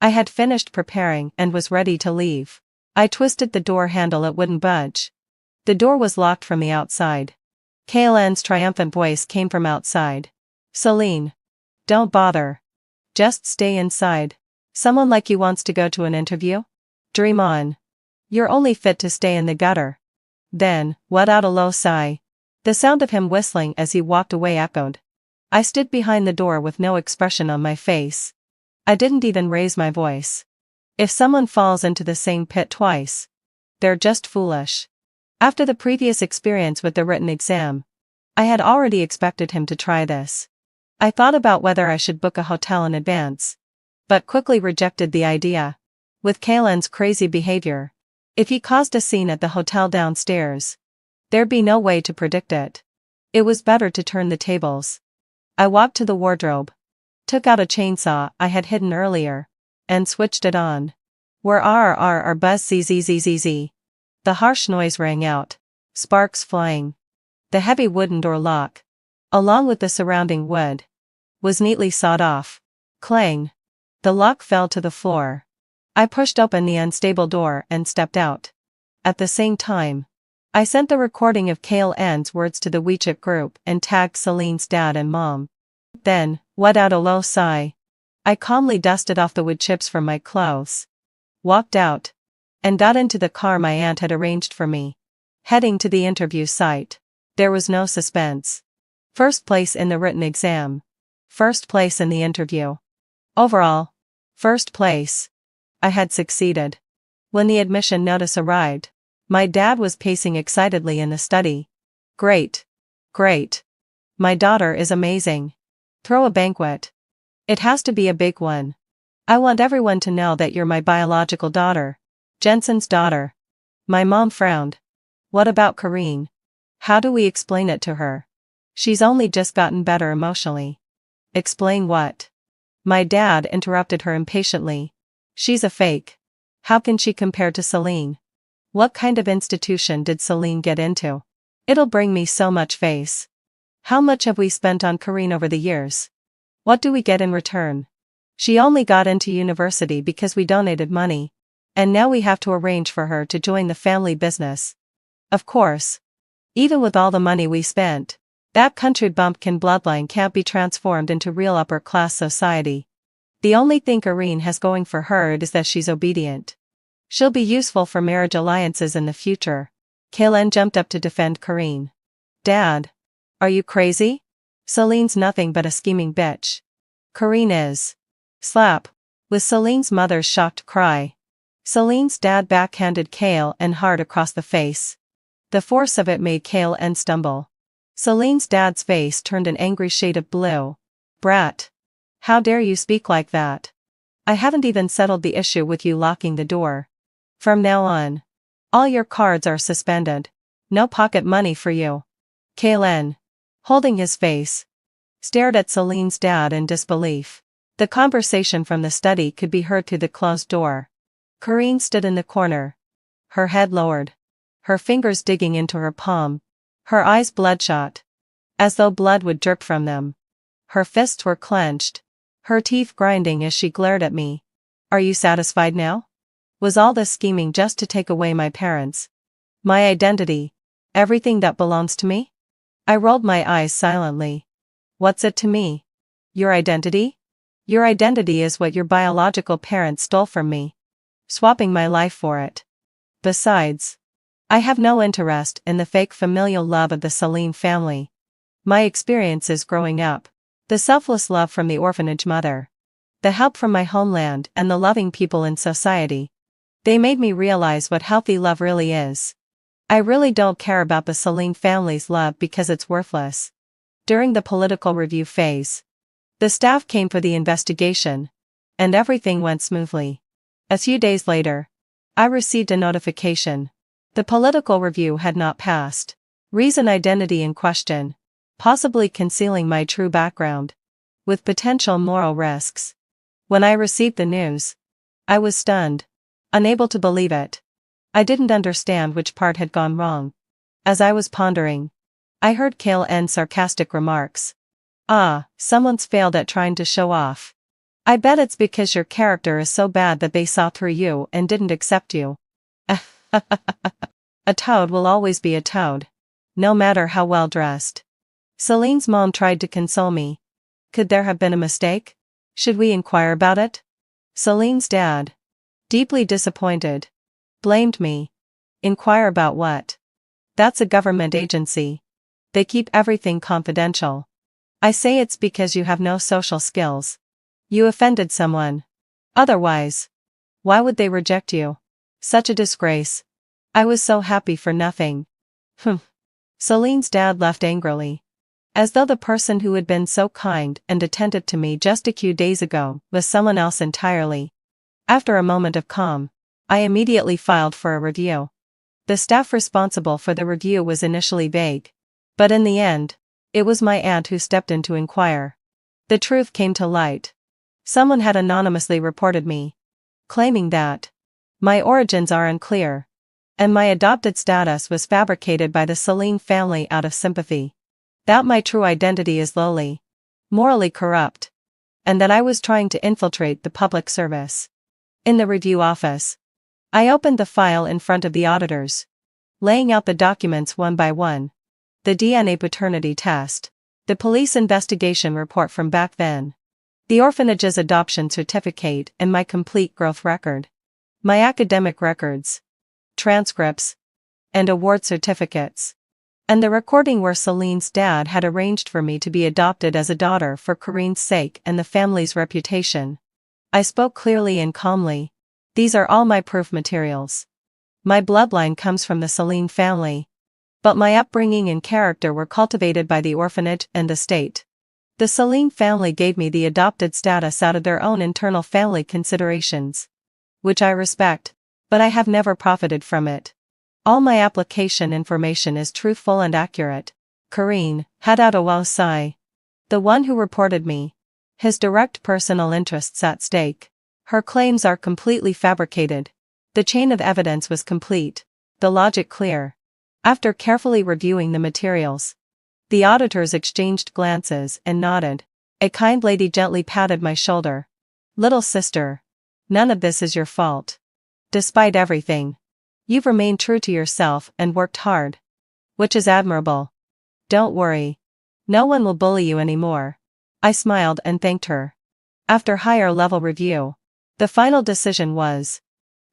I had finished preparing and was ready to leave. I twisted the door handle, it wouldn't budge. The door was locked from the outside. Kalen's triumphant voice came from outside. Celine, don't bother. Just stay inside. Someone like you wants to go to an interview? Dream on. You're only fit to stay in the gutter. then, let out a low sigh. The sound of him whistling as he walked away echoed. I stood behind the door with no expression on my face. I didn't even raise my voice. If someone falls into the same pit twice, they're just foolish. After the previous experience with the written exam, I had already expected him to try this. I thought about whether I should book a hotel in advance, but quickly rejected the idea. With Kalen's crazy behavior, if he caused a scene at the hotel downstairs, there'd be no way to predict it. It was better to turn the tables. I walked to the wardrobe, took out a chainsaw I had hidden earlier, and switched it on. Where our buzz zzzzz. The harsh noise rang out, sparks flying. The heavy wooden door lock, along with the surrounding wood, was neatly sawed off. Clang! The lock fell to the floor. I pushed open the unstable door and stepped out. At the same time, I sent the recording of Kalen's words to the WeChat group and tagged Celine's dad and mom. Then, let out a low sigh. I calmly dusted off the wood chips from my clothes, walked out, and got into the car my aunt had arranged for me. Heading to the interview site, there was no suspense. First place in the written exam. First place in the interview. Overall, first place. I had succeeded. When the admission notice arrived, my dad was pacing excitedly in the study. Great. Great. My daughter is amazing. Throw a banquet. It has to be a big one. I want everyone to know that you're my biological daughter. Jensen's daughter. My mom frowned. What about Karine? How do we explain it to her? She's only just gotten better emotionally. Explain what? My dad interrupted her impatiently. She's a fake. How can she compare to Celine? What kind of institution did Celine get into? It'll bring me so much face. How much have we spent on Karine over the years? What do we get in return? She only got into university because we donated money, and now we have to arrange for her to join the family business. Of course. Even with all the money we spent, that country bumpkin bloodline can't be transformed into real upper-class society. The only thing Karine has going for her is that she's obedient. She'll be useful for marriage alliances in the future. Kalen jumped up to defend Karine. Dad. Are you crazy? Celine's nothing but a scheming bitch. Karine is. Slap. With Celine's mother's shocked cry. Celine's dad backhanded Kalen hard across the face. The force of it made Kalen stumble. Celine's dad's face turned an angry shade of blue. Brat. How dare you speak like that? I haven't even settled the issue with you locking the door. From now on, all your cards are suspended. No pocket money for you. Kalen, holding his face, stared at Celine's dad in disbelief. The conversation from the study could be heard through the closed door. Karine stood in the corner, her head lowered, her fingers digging into her palm, her eyes bloodshot, as though blood would drip from them. Her fists were clenched, her teeth grinding as she glared at me. Are you satisfied now? Was all this scheming just to take away my parents, my identity, everything that belongs to me? I rolled my eyes silently. What's it to me? Your identity? Your identity is what your biological parents stole from me, swapping my life for it. Besides, I have no interest in the fake familial love of the Celine family. My experiences growing up, the selfless love from the orphanage mother, the help from my homeland and the loving people in society, they made me realize what healthy love really is. I really don't care about the Celine family's love because it's worthless. During the political review phase, the staff came for the investigation, and everything went smoothly. A few days later, I received a notification. The political review had not passed. Reason identity in question, possibly concealing my true background, with potential moral risks. When I received the news, I was stunned, unable to believe it. I didn't understand which part had gone wrong. As I was pondering, I heard Kalen's sarcastic remarks. Ah, someone's failed at trying to show off. I bet it's because your character is so bad that they saw through you and didn't accept you. A toad will always be a toad, no matter how well dressed. Celine's mom tried to console me. Could there have been a mistake? Should we inquire about it? Celine's dad, deeply disappointed, blamed me. Inquire about what? That's a government agency. They keep everything confidential. I say it's because you have no social skills. You offended someone. Otherwise, why would they reject you? Such a disgrace. I was so happy for nothing. Celine's dad left angrily. As though the person who had been so kind and attentive to me just a few days ago was someone else entirely. After a moment of calm, I immediately filed for a review. The staff responsible for the review was initially vague. But in the end, it was my aunt who stepped in to inquire. The truth came to light. Someone had anonymously reported me, claiming that my origins are unclear, and my adopted status was fabricated by the Celine family out of sympathy. That my true identity is lowly, morally corrupt, and that I was trying to infiltrate the public service. In the review office, I opened the file in front of the auditors, laying out the documents one by one. The DNA paternity test, the police investigation report from back then, the orphanage's adoption certificate and my complete growth record, my academic records, transcripts, and award certificates, and the recording where Celine's dad had arranged for me to be adopted as a daughter for Corinne's sake and the family's reputation. I spoke clearly and calmly. These are all my proof materials. My bloodline comes from the Celine family, but my upbringing and character were cultivated by the orphanage and the state. The Celine family gave me the adopted status out of their own internal family considerations, which I respect, but I have never profited from it. All my application information is truthful and accurate. Corinne had out a wow sigh. The one who reported me. His direct personal interests at stake. Her claims are completely fabricated. The chain of evidence was complete, the logic clear. After carefully reviewing the materials, the auditors exchanged glances and nodded. A kind lady gently patted my shoulder. Little sister, none of this is your fault. Despite everything, you've remained true to yourself and worked hard, which is admirable. Don't worry. No one will bully you anymore. I smiled and thanked her. After higher-level review, the final decision was,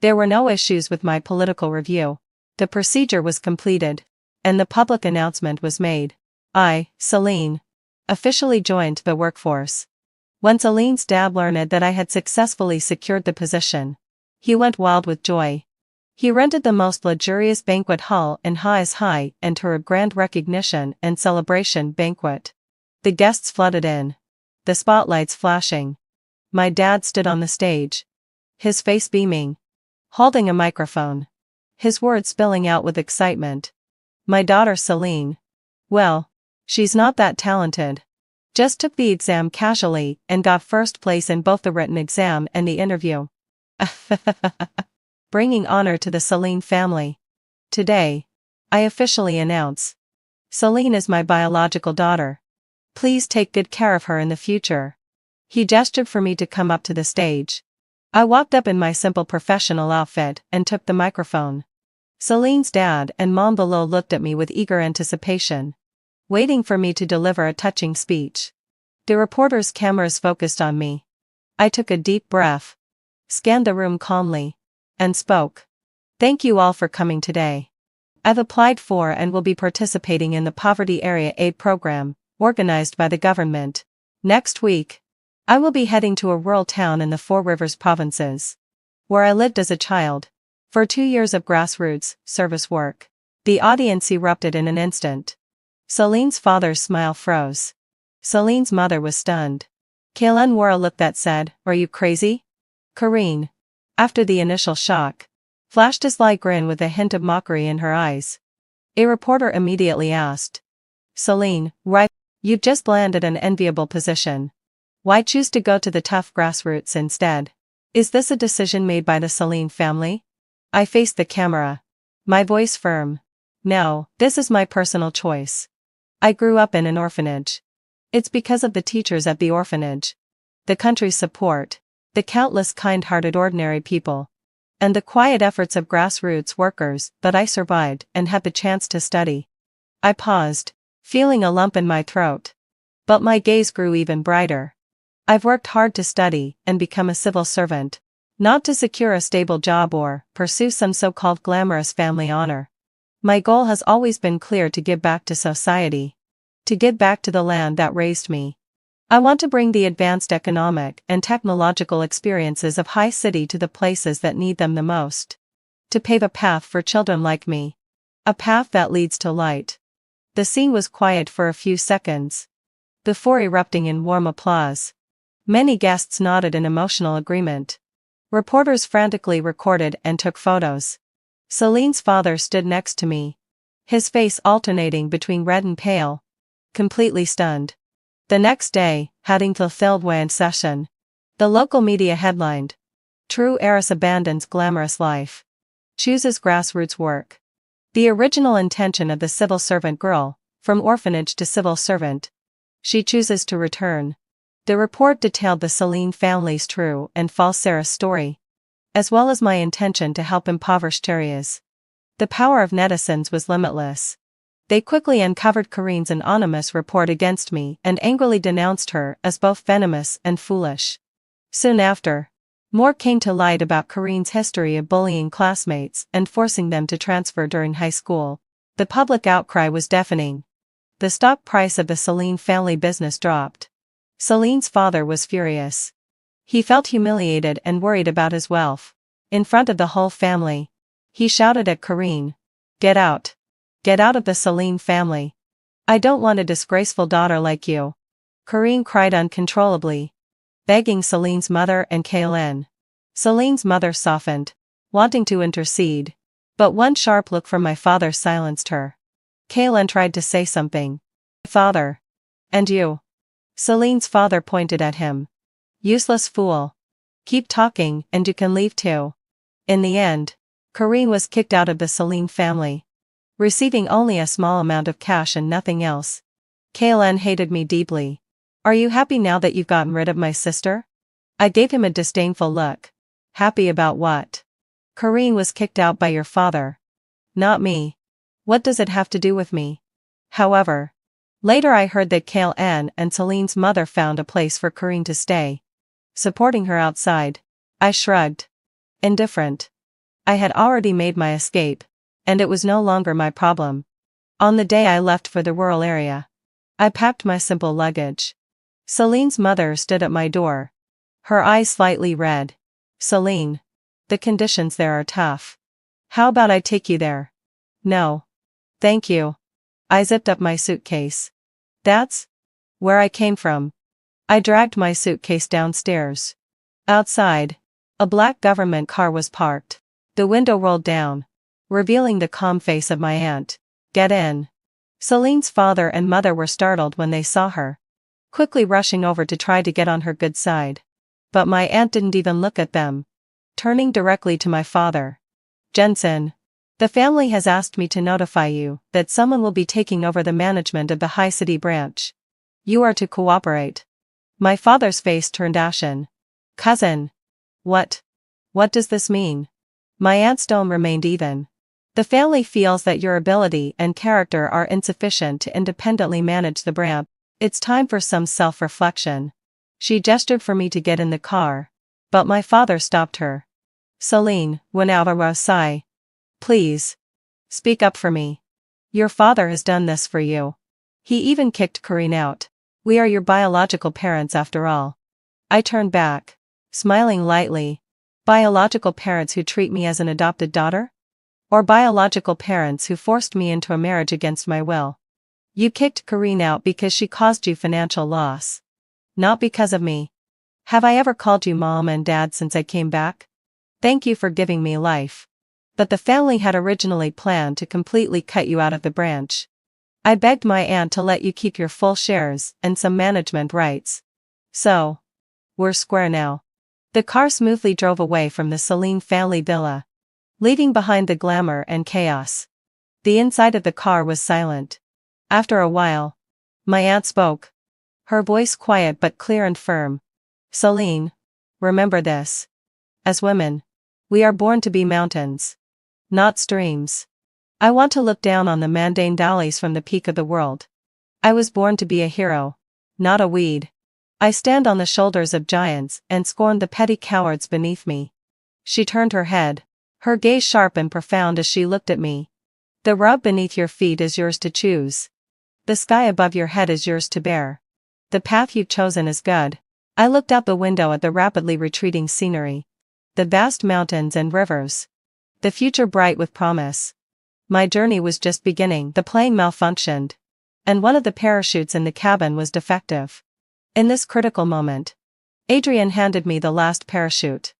there were no issues with my political review. The procedure was completed, and the public announcement was made. I, Celine, officially joined the workforce. When Celine's dad learned that I had successfully secured the position, he went wild with joy. He rented the most luxurious banquet hall in Hai's High and threw a grand recognition and celebration banquet. The guests flooded in, the spotlights flashing. My dad stood on the stage, his face beaming, holding a microphone, his words spilling out with excitement. My daughter Celine, well, she's not that talented. Just took the exam casually and got first place in both the written exam and the interview. Bringing honor to the Celine family. Today, I officially announce, Celine is my biological daughter. Please take good care of her in the future. He gestured for me to come up to the stage. I walked up in my simple professional outfit and took the microphone. Celine's dad and mom below looked at me with eager anticipation, waiting for me to deliver a touching speech. The reporters' cameras focused on me. I took a deep breath, scanned the room calmly, and spoke. Thank you all for coming today. I've applied for and will be participating in the Poverty Area Aid Program, organized by the government. Next week, I will be heading to a rural town in the Four Rivers provinces, where I lived as a child, for 2 years of grassroots service work. The audience erupted in an instant. Celine's father's smile froze. Celine's mother was stunned. Kaylen wore a look that said, "Are you crazy?" Corinne, after the initial shock, flashed a sly grin with a hint of mockery in her eyes. A reporter immediately asked, Celine, right? You've just landed an enviable position. Why choose to go to the tough grassroots instead? Is this a decision made by the Celine family? I faced the camera, my voice firm. No, this is my personal choice. I grew up in an orphanage. It's because of the teachers at the orphanage, the country's support, the countless kind-hearted ordinary people, and the quiet efforts of grassroots workers that I survived and had the chance to study. I paused, feeling a lump in my throat. But my gaze grew even brighter. I've worked hard to study and become a civil servant, not to secure a stable job or pursue some so-called glamorous family honor. My goal has always been clear: to give back to society. To give back to the land that raised me. I want to bring the advanced economic and technological experiences of high city to the places that need them the most. To pave a path for children like me. A path that leads to light. The scene was quiet for a few seconds, before erupting in warm applause. Many guests nodded in emotional agreement. Reporters frantically recorded and took photos. Celine's father stood next to me, his face alternating between red and pale, completely stunned. The next day, heading to Thildwand session. The local media headlined: True heiress abandons glamorous life. Chooses grassroots work. The original intention of the civil servant girl, from orphanage to civil servant. She chooses to return. The report detailed the Celine family's true and false heiress story, as well as my intention to help impoverished areas. The power of netizens was limitless. They quickly uncovered Corinne's anonymous report against me and angrily denounced her as both venomous and foolish. Soon after, more came to light about Corinne's history of bullying classmates and forcing them to transfer during high school. The public outcry was deafening. The stock price of the Celine family business dropped. Celine's father was furious. He felt humiliated and worried about his wealth. In front of the whole family, he shouted at Corinne, "Get out. Get out of the Celine family. I don't want a disgraceful daughter like you." Corinne cried uncontrollably, begging Celine's mother and Kaylin. Celine's mother softened, wanting to intercede, but one sharp look from my father silenced her. Kaylin tried to say something. "Father. And you." Celine's father pointed at him. "Useless fool. Keep talking and you can leave too." In the end, Corinne was kicked out of the Celine family, receiving only a small amount of cash and nothing else. Kaylin hated me deeply. "Are you happy now that you've gotten rid of my sister?" I gave him a disdainful look. "Happy about what? Corinne was kicked out by your father. Not me. What does it have to do with me?" However, later I heard that Kaylin and Celine's mother found a place for Corinne to stay, supporting her outside. I shrugged. Indifferent. I had already made my escape, and it was no longer my problem. On the day I left for the rural area, I packed my simple luggage. Celine's mother stood at my door, her eyes slightly red. "Celine, the conditions there are tough. How about I take you there?" "No. Thank you." I zipped up my suitcase. "That's where I came from." I dragged my suitcase downstairs. Outside, a black government car was parked. The window rolled down, revealing the calm face of my aunt. "Get in." Celine's father and mother were startled when they saw her, quickly rushing over to try to get on her good side. But my aunt didn't even look at them. Turning directly to my father. "Jensen, the family has asked me to notify you that someone will be taking over the management of the High City branch. You are to cooperate." My father's face turned ashen. "Cousin. What does this mean?" My aunt's tone remained even. "The family feels that your ability and character are insufficient to independently manage the branch. It's time for some self-reflection." She gestured for me to get in the car, but my father stopped her. "Celine, sai. Please. Speak up for me. Your father has done this for you. He even kicked Corinne out. We are your biological parents after all." I turned back, smiling lightly. Biological parents who treat me as an adopted daughter? Or biological parents who forced me into a marriage against my will? You kicked Corinne out because she caused you financial loss. Not because of me. Have I ever called you mom and dad since I came back? Thank you for giving me life. But the family had originally planned to completely cut you out of the branch. I begged my aunt to let you keep your full shares and some management rights. So, we're square now. The car smoothly drove away from the Celine family villa, leaving behind the glamour and chaos. The inside of the car was silent. After a while, my aunt spoke. Her voice quiet but clear and firm. "Celine, remember this. As women, we are born to be mountains, not streams. I want to look down on the mundane valleys from the peak of the world. I was born to be a hero, not a weed. I stand on the shoulders of giants and scorn the petty cowards beneath me." She turned her head, her gaze sharp and profound as she looked at me. The rug beneath your feet is yours to choose. The sky above your head is yours to bear. The path you've chosen is good. I looked out the window at the rapidly retreating scenery. The vast mountains and rivers. The future bright with promise. My journey was just beginning. The plane malfunctioned. And one of the parachutes in the cabin was defective. In this critical moment, Adrian handed me the last parachute.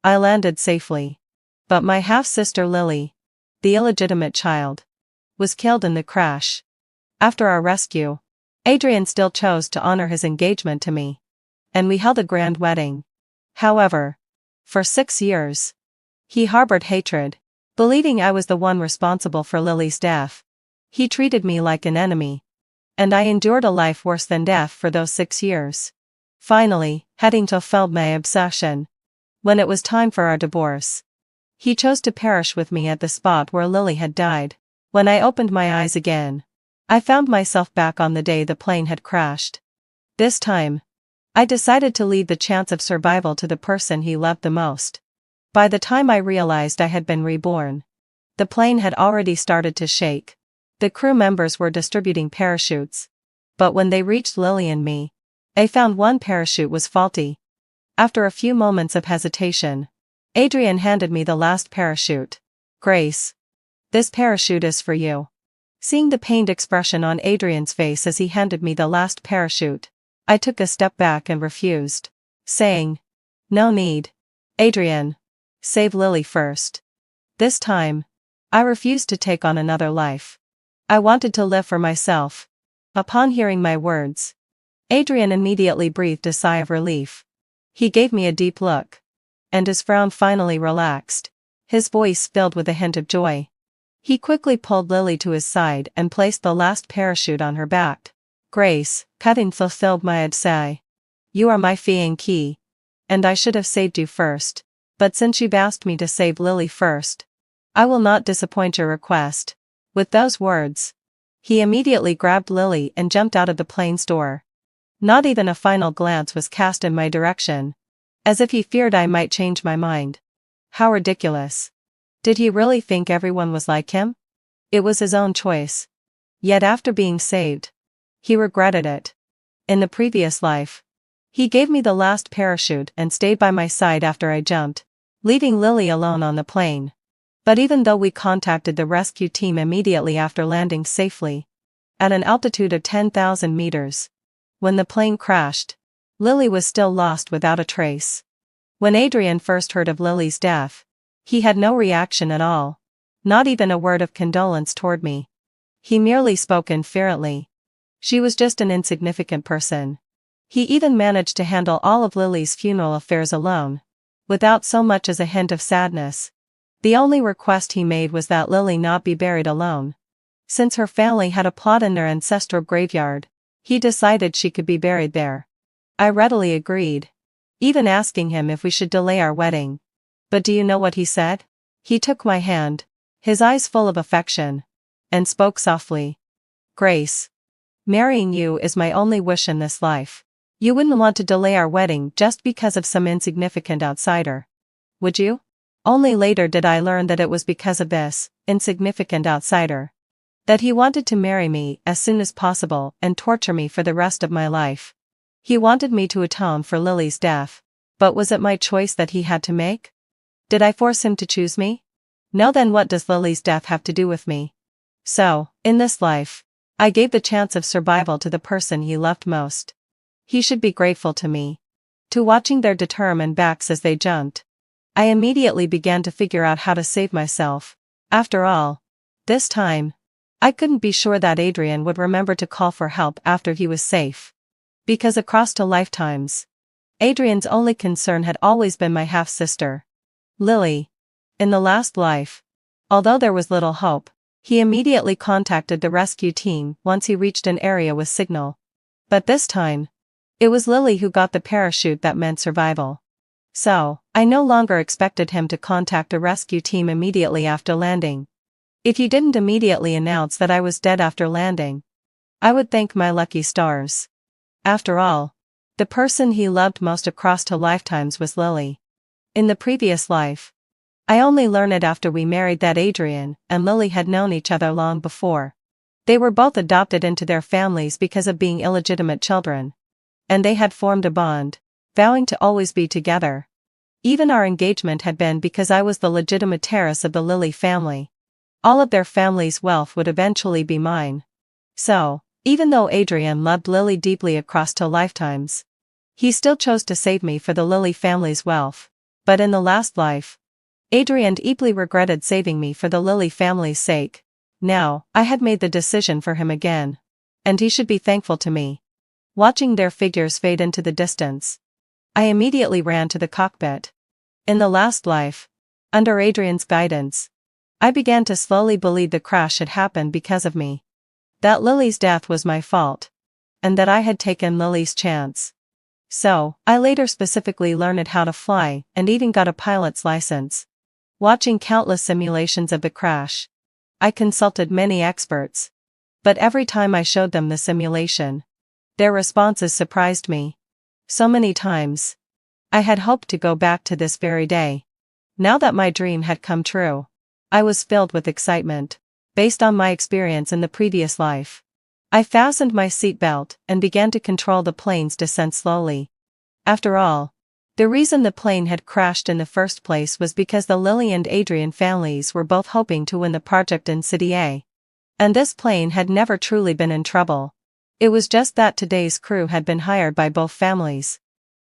I landed safely. But my half-sister Lily, the illegitimate child, was killed in the crash. After our rescue, Adrian still chose to honor his engagement to me. And we held a grand wedding. However, for 6 years, he harbored hatred, believing I was the one responsible for Lily's death. He treated me like an enemy. And I endured a life worse than death for those 6 years. Finally, having fulfilled my obsession, when it was time for our divorce, he chose to perish with me at the spot where Lily had died. When I opened my eyes again, I found myself back on the day the plane had crashed. This time, I decided to leave the chance of survival to the person he loved the most. By the time I realized I had been reborn, the plane had already started to shake. The crew members were distributing parachutes. But when they reached Lily and me, they found one parachute was faulty. After a few moments of hesitation, Adrian handed me the last parachute. Grace, this parachute is for you. Seeing the pained expression on Adrian's face as he handed me the last parachute, I took a step back and refused, saying, "No need. Adrian, save Lily first." This time, I refused to take on another life. I wanted to live for myself. Upon hearing my words, Adrian immediately breathed a sigh of relief. He gave me a deep look, and his frown finally relaxed, his voice filled with a hint of joy. He quickly pulled Lily to his side and placed the last parachute on her back. "Grace, having fulfilled my sigh. You are my fee and key. And I should have saved you first, but since you've asked me to save Lily first, I will not disappoint your request." With those words, he immediately grabbed Lily and jumped out of the plane's door. Not even a final glance was cast in my direction, as if he feared I might change my mind. How ridiculous. Did he really think everyone was like him? It was his own choice. Yet after being saved, he regretted it. In the previous life, he gave me the last parachute and stayed by my side after I jumped, leaving Lily alone on the plane. But even though we contacted the rescue team immediately after landing safely, at an altitude of 10,000 meters, when the plane crashed, Lily was still lost without a trace. When Adrian first heard of Lily's death, he had no reaction at all, not even a word of condolence toward me. He merely spoke indifferently. She was just an insignificant person. He even managed to handle all of Lily's funeral affairs alone, without so much as a hint of sadness. The only request he made was that Lily not be buried alone. Since her family had a plot in their ancestral graveyard, he decided she could be buried there. I readily agreed, even asking him if we should delay our wedding. But do you know what he said? He took my hand, his eyes full of affection, and spoke softly. "Grace, marrying you is my only wish in this life. You wouldn't want to delay our wedding just because of some insignificant outsider, would you?" Only later did I learn that it was because of this insignificant outsider that he wanted to marry me as soon as possible and torture me for the rest of my life. He wanted me to atone for Lily's death, but was it my choice that he had to make? Did I force him to choose me? No. Then what does Lily's death have to do with me? So, in this life, I gave the chance of survival to the person he loved most. He should be grateful to me. To watching their determined backs as they jumped, I immediately began to figure out how to save myself. After all, this time, I couldn't be sure that Adrian would remember to call for help after he was safe. Because across 2 lifetimes, Adrian's only concern had always been my half-sister, Lily. In the last life, although there was little hope, he immediately contacted the rescue team once he reached an area with signal. But this time, it was Lily who got the parachute that meant survival. So, I no longer expected him to contact the rescue team immediately after landing. If he didn't immediately announce that I was dead after landing, I would thank my lucky stars. After all, the person he loved most across 2 lifetimes was Lily. In the previous life, I only learned it after we married that Adrian and Lily had known each other long before. They were both adopted into their families because of being illegitimate children. And they had formed a bond, vowing to always be together. Even our engagement had been because I was the legitimate heiress of the Lily family. All of their family's wealth would eventually be mine. So, even though Adrian loved Lily deeply across 2 lifetimes, he still chose to save me for the Lily family's wealth. But in the last life, Adrian deeply regretted saving me for the Lily family's sake. Now, I had made the decision for him again. And he should be thankful to me. Watching their figures fade into the distance, I immediately ran to the cockpit. In the last life, under Adrian's guidance, I began to slowly believe the crash had happened because of me. That Lily's death was my fault. And that I had taken Lily's chance. So, I later specifically learned how to fly and even got a pilot's license. Watching countless simulations of the crash, I consulted many experts. But every time I showed them the simulation, their responses surprised me. So many times, I had hoped to go back to this very day. Now that my dream had come true, I was filled with excitement, based on my experience in the previous life. I fastened my seatbelt and began to control the plane's descent slowly. After all, the reason the plane had crashed in the first place was because the Lily and Adrian families were both hoping to win the project in City A. And this plane had never truly been in trouble. It was just that today's crew had been hired by both families,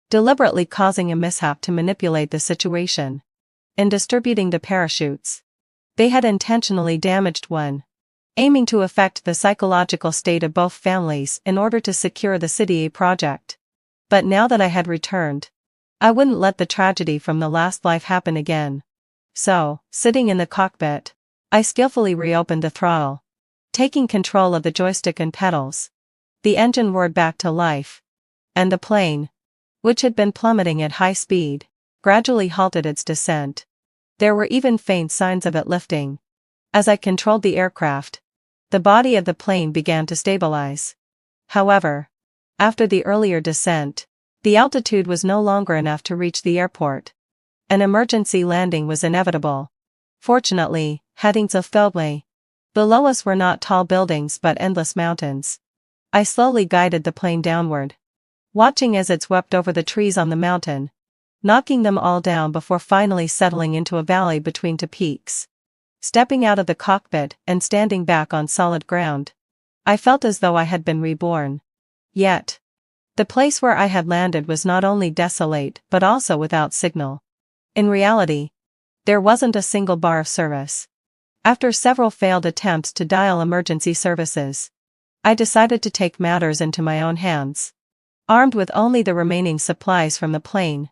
deliberately causing a mishap to manipulate the situation. In distributing the parachutes, they had intentionally damaged one, aiming to affect the psychological state of both families in order to secure the City A project. But now that I had returned, I wouldn't let the tragedy from the last life happen again. So, sitting in the cockpit, I skillfully reopened the throttle. Taking control of the joystick and pedals, the engine roared back to life. And the plane, which had been plummeting at high speed, gradually halted its descent. There were even faint signs of it lifting. As I controlled the aircraft, the body of the plane began to stabilize. However, after the earlier descent, the altitude was no longer enough to reach the airport. An emergency landing was inevitable. Fortunately, heading southwestly, below us were not tall buildings but endless mountains. I slowly guided the plane downward, watching as it swept over the trees on the mountain, knocking them all down before finally settling into a valley between 2 peaks. Stepping out of the cockpit and standing back on solid ground, I felt as though I had been reborn. Yet, the place where I had landed was not only desolate but also without signal. In reality, there wasn't a single bar of service. After several failed attempts to dial emergency services, I decided to take matters into my own hands. Armed with only the remaining supplies from the plane,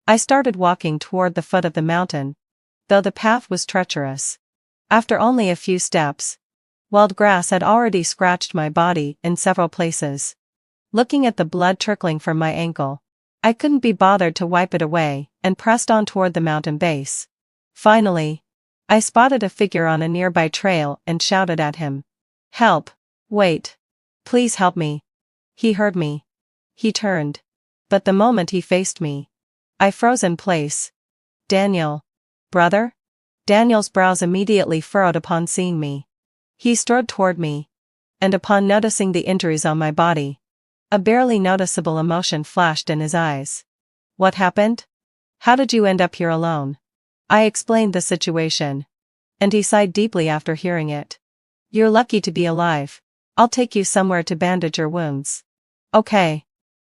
I started walking toward the foot of the mountain, though the path was treacherous. After only a few steps, wild grass had already scratched my body in several places. Looking at the blood trickling from my ankle, I couldn't be bothered to wipe it away and pressed on toward the mountain base. Finally, I spotted a figure on a nearby trail and shouted at him. "Help! Wait! Please help me!" He heard me. He turned. But the moment he faced me, I froze in place. "Daniel. Brother?" Daniel's brows immediately furrowed upon seeing me. He strode toward me. And upon noticing the injuries on my body, a barely noticeable emotion flashed in his eyes. "What happened? How did you end up here alone?" I explained the situation. And he sighed deeply after hearing it. "You're lucky to be alive. I'll take you somewhere to bandage your wounds." "Okay."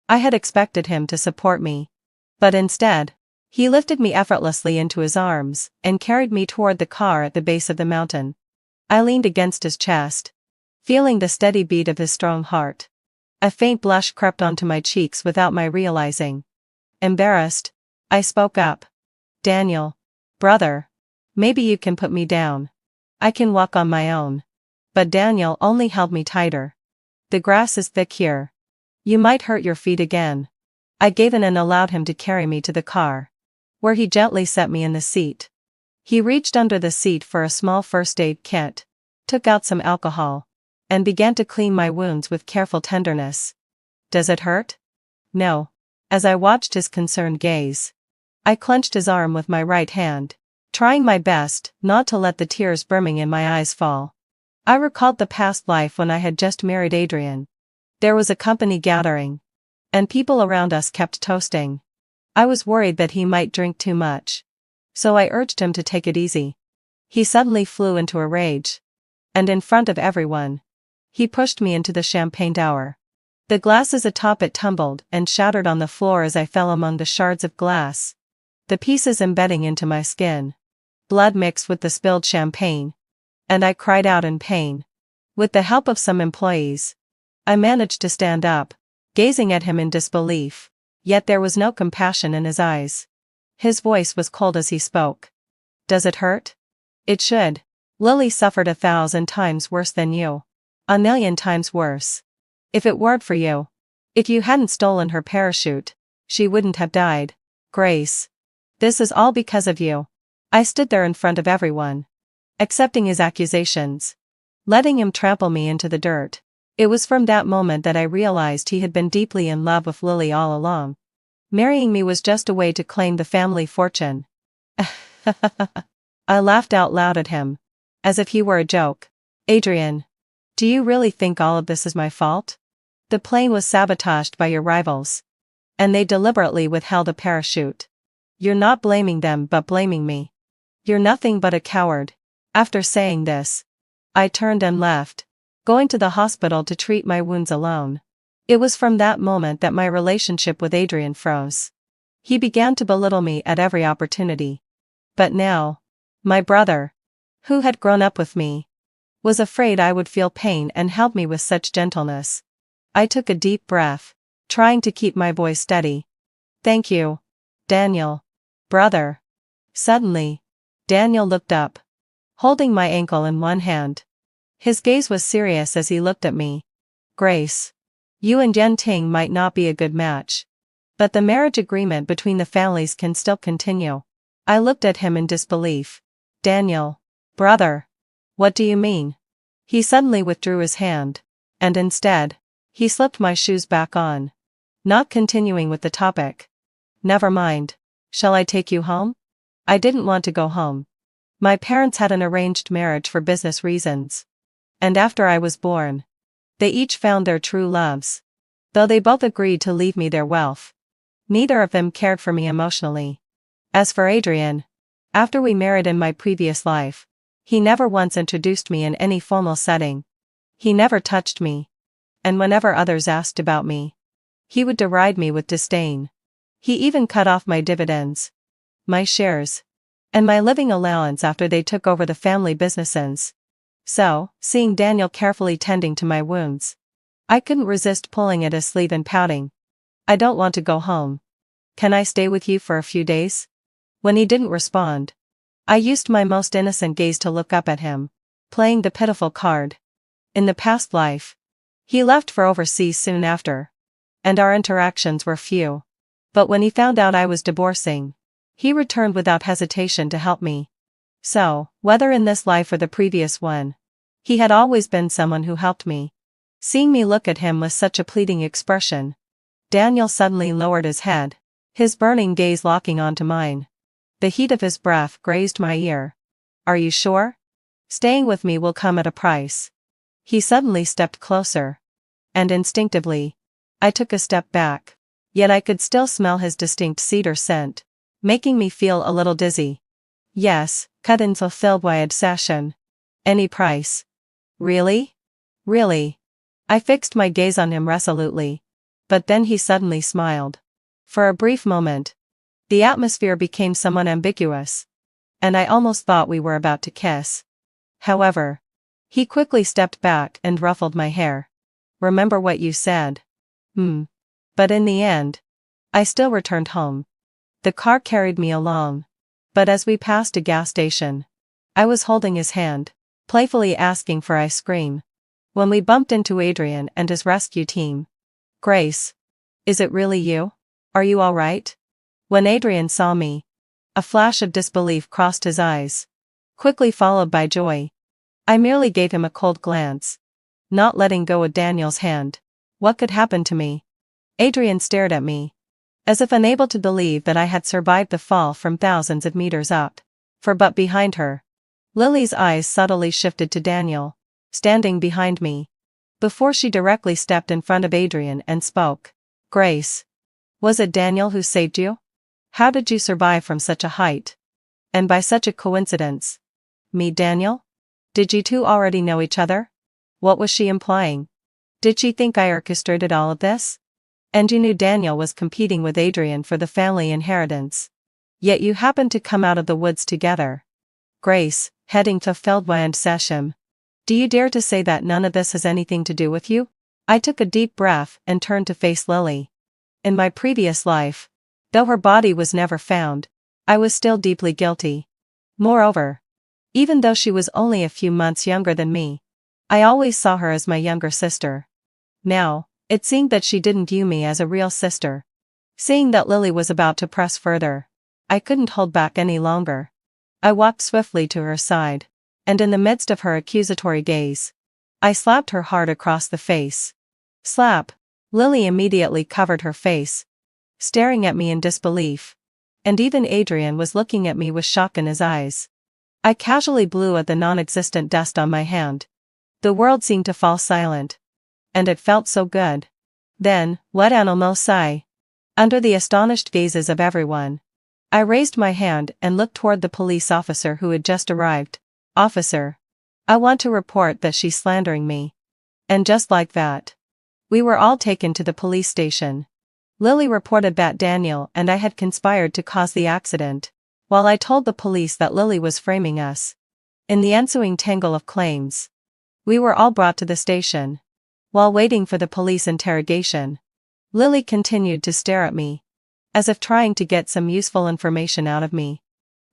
I had expected him to support me. But instead, he lifted me effortlessly into his arms and carried me toward the car at the base of the mountain. I leaned against his chest, feeling the steady beat of his strong heart. A faint blush crept onto my cheeks without my realizing. Embarrassed, I spoke up. "Daniel. Brother. Maybe you can put me down. I can walk on my own." But Daniel only held me tighter. "The grass is thick here. You might hurt your feet again." I gave in and allowed him to carry me to the car, where he gently set me in the seat. He reached under the seat for a small first aid kit, took out some alcohol, and began to clean my wounds with careful tenderness. "Does it hurt?" "No." As I watched his concerned gaze, I clenched his arm with my right hand, trying my best not to let the tears brimming in my eyes fall. I recalled the past life when I had just married Adrian. There was a company gathering, and people around us kept toasting. I was worried that he might drink too much, so I urged him to take it easy. He suddenly flew into a rage, and in front of everyone, he pushed me into the champagne tower. The glasses atop it tumbled and shattered on the floor as I fell among the shards of glass, the pieces embedding into my skin. Blood mixed with the spilled champagne, and I cried out in pain. With the help of some employees, I managed to stand up, gazing at him in disbelief, yet there was no compassion in his eyes. His voice was cold as he spoke. "Does it hurt?" "It should. Lily suffered 1,000 times worse than you. 1,000,000 times worse. If it weren't for you, if you hadn't stolen her parachute, she wouldn't have died. Grace. This is all because of you." I stood there in front of everyone, accepting his accusations, letting him trample me into the dirt. It was from that moment that I realized he had been deeply in love with Lily all along. Marrying me was just a way to claim the family fortune. I laughed out loud at him, as if he were a joke. "Adrian, do you really think all of this is my fault? The plane was sabotaged by your rivals, and they deliberately withheld a parachute. You're not blaming them but blaming me. You're nothing but a coward." After saying this, I turned and left, going to the hospital to treat my wounds alone. It was from that moment that my relationship with Adrian froze. He began to belittle me at every opportunity. But now, my brother, who had grown up with me, was afraid I would feel pain and held me with such gentleness. I took a deep breath, trying to keep my voice steady. "Thank you, Daniel. Brother." Suddenly, Daniel looked up, holding my ankle in one hand. His gaze was serious as he looked at me. "Grace, you and Yen Ting might not be a good match, but the marriage agreement between the families can still continue." I looked at him in disbelief. "Daniel, brother, what do you mean?" He suddenly withdrew his hand, and instead, he slipped my shoes back on, not continuing with the topic. "Never mind. Shall I take you home?" I didn't want to go home. My parents had an arranged marriage for business reasons, and after I was born, they each found their true loves. Though they both agreed to leave me their wealth, neither of them cared for me emotionally. As for Adrian, after we married in my previous life, he never once introduced me in any formal setting. He never touched me, and whenever others asked about me, he would deride me with disdain. He even cut off my dividends, my shares, and my living allowance after they took over the family businesses. So, seeing Daniel carefully tending to my wounds, I couldn't resist pulling at his sleeve and pouting. "I don't want to go home. Can I stay with you for a few days?" When he didn't respond, I used my most innocent gaze to look up at him, playing the pitiful card. In the past life, he left for overseas soon after, and our interactions were few. But when he found out I was divorcing, he returned without hesitation to help me. So, whether in this life or the previous one, he had always been someone who helped me. Seeing me look at him with such a pleading expression, Daniel suddenly lowered his head, his burning gaze locking onto mine. The heat of his breath grazed my ear. "Are you sure? Staying with me will come at a price." He suddenly stepped closer, and instinctively, I took a step back. Yet I could still smell his distinct cedar scent, making me feel a little dizzy. "Yes, couldn't fulfill my obsession. Any price." "Really? Really?" I fixed my gaze on him resolutely, but then he suddenly smiled. For a brief moment, the atmosphere became somewhat ambiguous, and I almost thought we were about to kiss. However, he quickly stepped back and ruffled my hair. "Remember what you said." But in the end, I still returned home. The car carried me along, but as we passed a gas station, I was holding his hand, playfully asking for ice cream, when we bumped into Adrian and his rescue team. "Grace, is it really you? Are you all right?" When Adrian saw me, a flash of disbelief crossed his eyes, quickly followed by joy. I merely gave him a cold glance, not letting go of Daniel's hand. What could happen to me? Adrian stared at me, as if unable to believe that I had survived the fall from thousands of meters up. But behind her. Lily's eyes subtly shifted to Daniel, standing behind me. Before she directly stepped in front of Adrian and spoke. Grace. Was it Daniel who saved you? How did you survive from such a height? And by such a coincidence? Me, Daniel? Did you two already know each other? What was she implying? Did she think I orchestrated all of this? And you knew Daniel was competing with Adrian for the family inheritance. Yet you happened to come out of the woods together. Grace, heading to Feldwand Session. Do you dare to say that none of this has anything to do with you? I took a deep breath and turned to face Lily. In my previous life, though her body was never found, I was still deeply guilty. Moreover, even though she was only a few months younger than me, I always saw her as my younger sister. Now, it seemed that she didn't view me as a real sister. Seeing that Lily was about to press further, I couldn't hold back any longer. I walked swiftly to her side, and in the midst of her accusatory gaze, I slapped her hard across the face. Slap! Lily immediately covered her face, staring at me in disbelief. And even Adrian was looking at me with shock in his eyes. I casually blew at the non-existent dust on my hand. The world seemed to fall silent. And it felt so good. Then, what animal sigh? Under the astonished gazes of everyone, I raised my hand and looked toward the police officer who had just arrived. Officer, I want to report that she's slandering me. And just like that, we were all taken to the police station. Lily reported that Daniel and I had conspired to cause the accident, while I told the police that Lily was framing us. In the ensuing tangle of claims, we were all brought to the station. While waiting for the police interrogation, Lily continued to stare at me, as if trying to get some useful information out of me.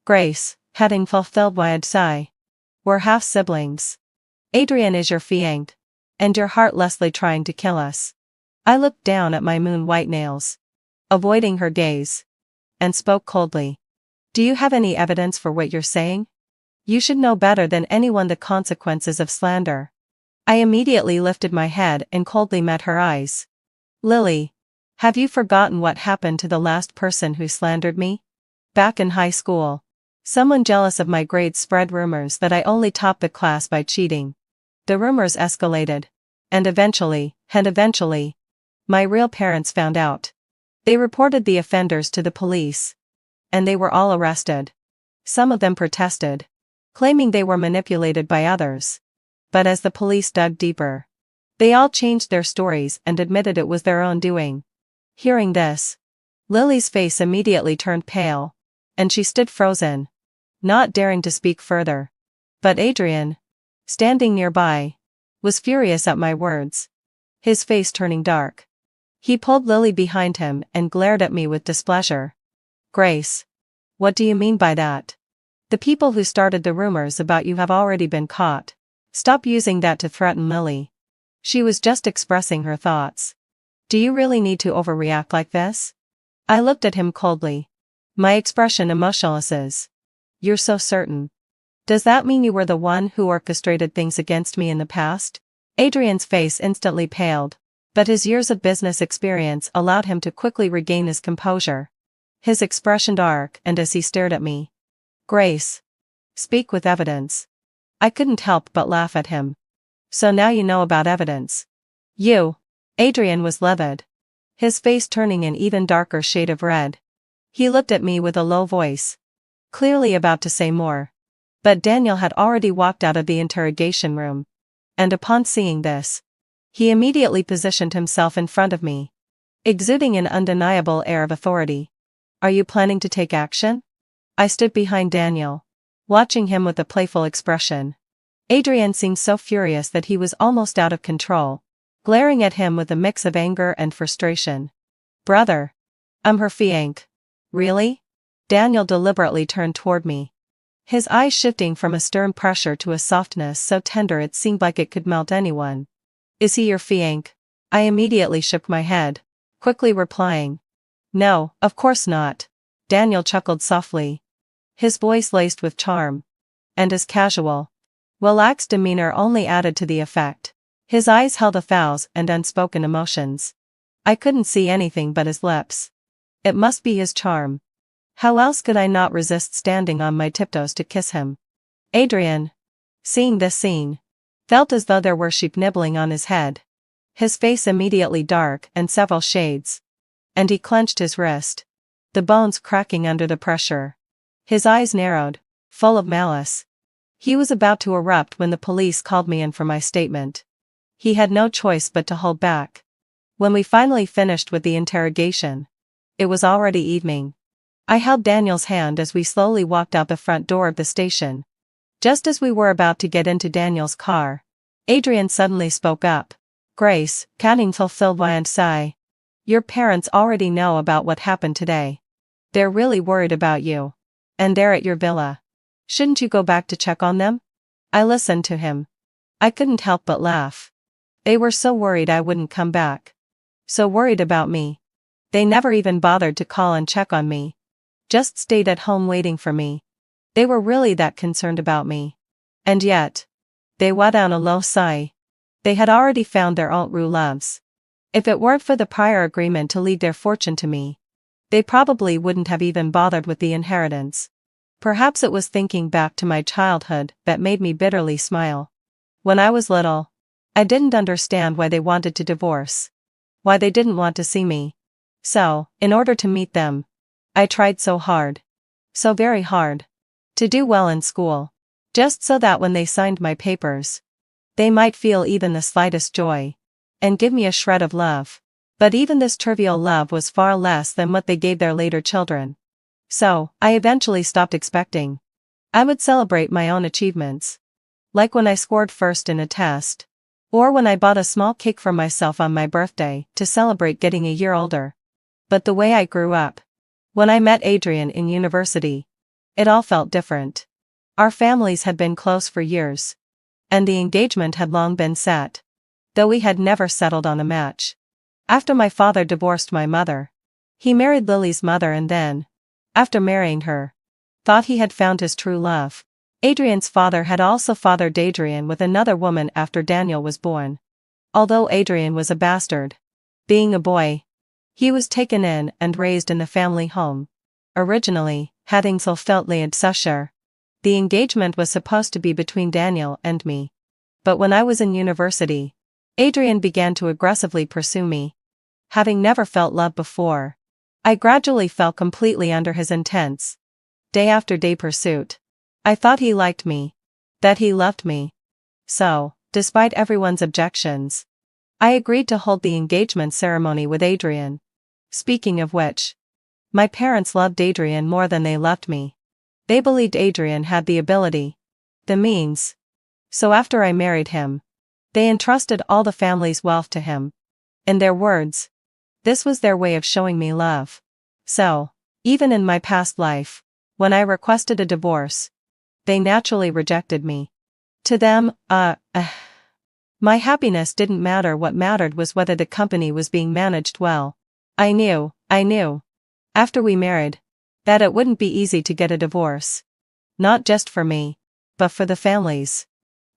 Grace, having fulfilled my sigh. We're half siblings. Adrian is your fiancé, and you're heartlessly trying to kill us. I looked down at my moon-white nails, avoiding her gaze, and spoke coldly. Do you have any evidence for what you're saying? You should know better than anyone the consequences of slander. I immediately lifted my head and coldly met her eyes. Lily, have you forgotten what happened to the last person who slandered me? Back in high school, someone jealous of my grades spread rumors that I only topped the class by cheating. The rumors escalated, and eventually, my real parents found out. They reported the offenders to the police, and they were all arrested. Some of them protested, claiming they were manipulated by others. But as the police dug deeper, they all changed their stories and admitted it was their own doing. Hearing this, Lily's face immediately turned pale, and she stood frozen, not daring to speak further. But Adrian, standing nearby, was furious at my words, his face turning dark. He pulled Lily behind him and glared at me with displeasure. Grace, what do you mean by that? The people who started the rumors about you have already been caught. Stop using that to threaten Lily. She was just expressing her thoughts. Do you really need to overreact like this? I looked at him coldly, my expression emotionless. You're so certain. Does that mean you were the one who orchestrated things against me in the past? Adrian's face instantly paled, but his years of business experience allowed him to quickly regain his composure. His expression dark and as he stared at me. Grace, speak with evidence. I couldn't help but laugh at him. So now you know about evidence. You. Adrian was livid, his face turning an even darker shade of red. He looked at me with a low voice, clearly about to say more. But Daniel had already walked out of the interrogation room, and upon seeing this, he immediately positioned himself in front of me, exuding an undeniable air of authority. Are you planning to take action? I stood behind Daniel, watching him with a playful expression. Adrian seemed so furious that he was almost out of control, glaring at him with a mix of anger and frustration. Brother, I'm her fiancé. Really? Daniel deliberately turned toward me, his eyes shifting from a stern pressure to a softness so tender it seemed like it could melt anyone. Is he your fiancé? I immediately shook my head, quickly replying. No, of course not. Daniel chuckled softly, his voice laced with charm, and his casual, relaxed demeanor only added to the effect. His eyes held a thousand and unspoken emotions. I couldn't see anything but his lips. It must be his charm. How else could I not resist standing on my tiptoes to kiss him? Adrian, seeing this scene, felt as though there were sheep nibbling on his head. His face immediately dark and several shades. And he clenched his wrist, the bones cracking under the pressure. His eyes narrowed, full of malice. He was about to erupt when the police called me in for my statement. He had no choice but to hold back. When we finally finished with the interrogation, it was already evening. I held Daniel's hand as we slowly walked out the front door of the station. Just as we were about to get into Daniel's car, Adrian suddenly spoke up. Grace, catting fulfilled and sigh. Your parents already know about what happened today. They're really worried about you. And they're at your villa. Shouldn't you go back to check on them? I listened to him. I couldn't help but laugh. They were so worried I wouldn't come back. So worried about me. They never even bothered to call and check on me. Just stayed at home waiting for me. They were really that concerned about me. And yet, they let out a low sigh. They had already found their Aunt Rue loves. If it weren't for the prior agreement to leave their fortune to me, they probably wouldn't have even bothered with the inheritance. Perhaps it was thinking back to my childhood that made me bitterly smile. When I was little, I didn't understand why they wanted to divorce. Why they didn't want to see me. So, in order to meet them, I tried so hard. So very hard. To do well in school. Just so that when they signed my papers, they might feel even the slightest joy. And give me a shred of love. But even this trivial love was far less than what they gave their later children. So, I eventually stopped expecting. I would celebrate my own achievements. Like when I scored first in a test. Or when I bought a small cake for myself on my birthday to celebrate getting a year older. But the way I grew up. When I met Adrian in university, it all felt different. Our families had been close for years. And the engagement had long been set. Though we had never settled on a match. After my father divorced my mother, he married Lily's mother and then, after marrying her, thought he had found his true love. Adrian's father had also fathered Adrian with another woman after Daniel was born. Although Adrian was a bastard, being a boy, he was taken in and raised in the family home. Originally, having fulfilled Susher, the engagement was supposed to be between Daniel and me. But when I was in university, Adrian began to aggressively pursue me. Having never felt love before, I gradually fell completely under his intense, day after day pursuit. I thought he liked me. That he loved me. So, despite everyone's objections, I agreed to hold the engagement ceremony with Adrian. Speaking of which, my parents loved Adrian more than they loved me. They believed Adrian had the ability, the means. So after I married him, they entrusted all the family's wealth to him. In their words, this was their way of showing me love. So, even in my past life, when I requested a divorce, they naturally rejected me. To them, my happiness didn't matter. What mattered was whether the company was being managed well. I knew, after we married, that it wouldn't be easy to get a divorce. Not just for me, but for the families.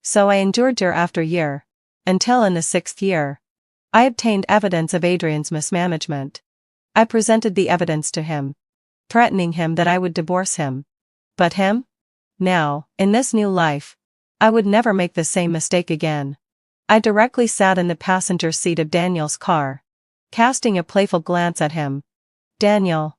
So I endured year after year, until in the 6th year, I obtained evidence of Adrian's mismanagement. I presented the evidence to him, threatening him that I would divorce him. But him? Now, in this new life, I would never make the same mistake again. I directly sat in the passenger seat of Daniel's car, casting a playful glance at him. Daniel,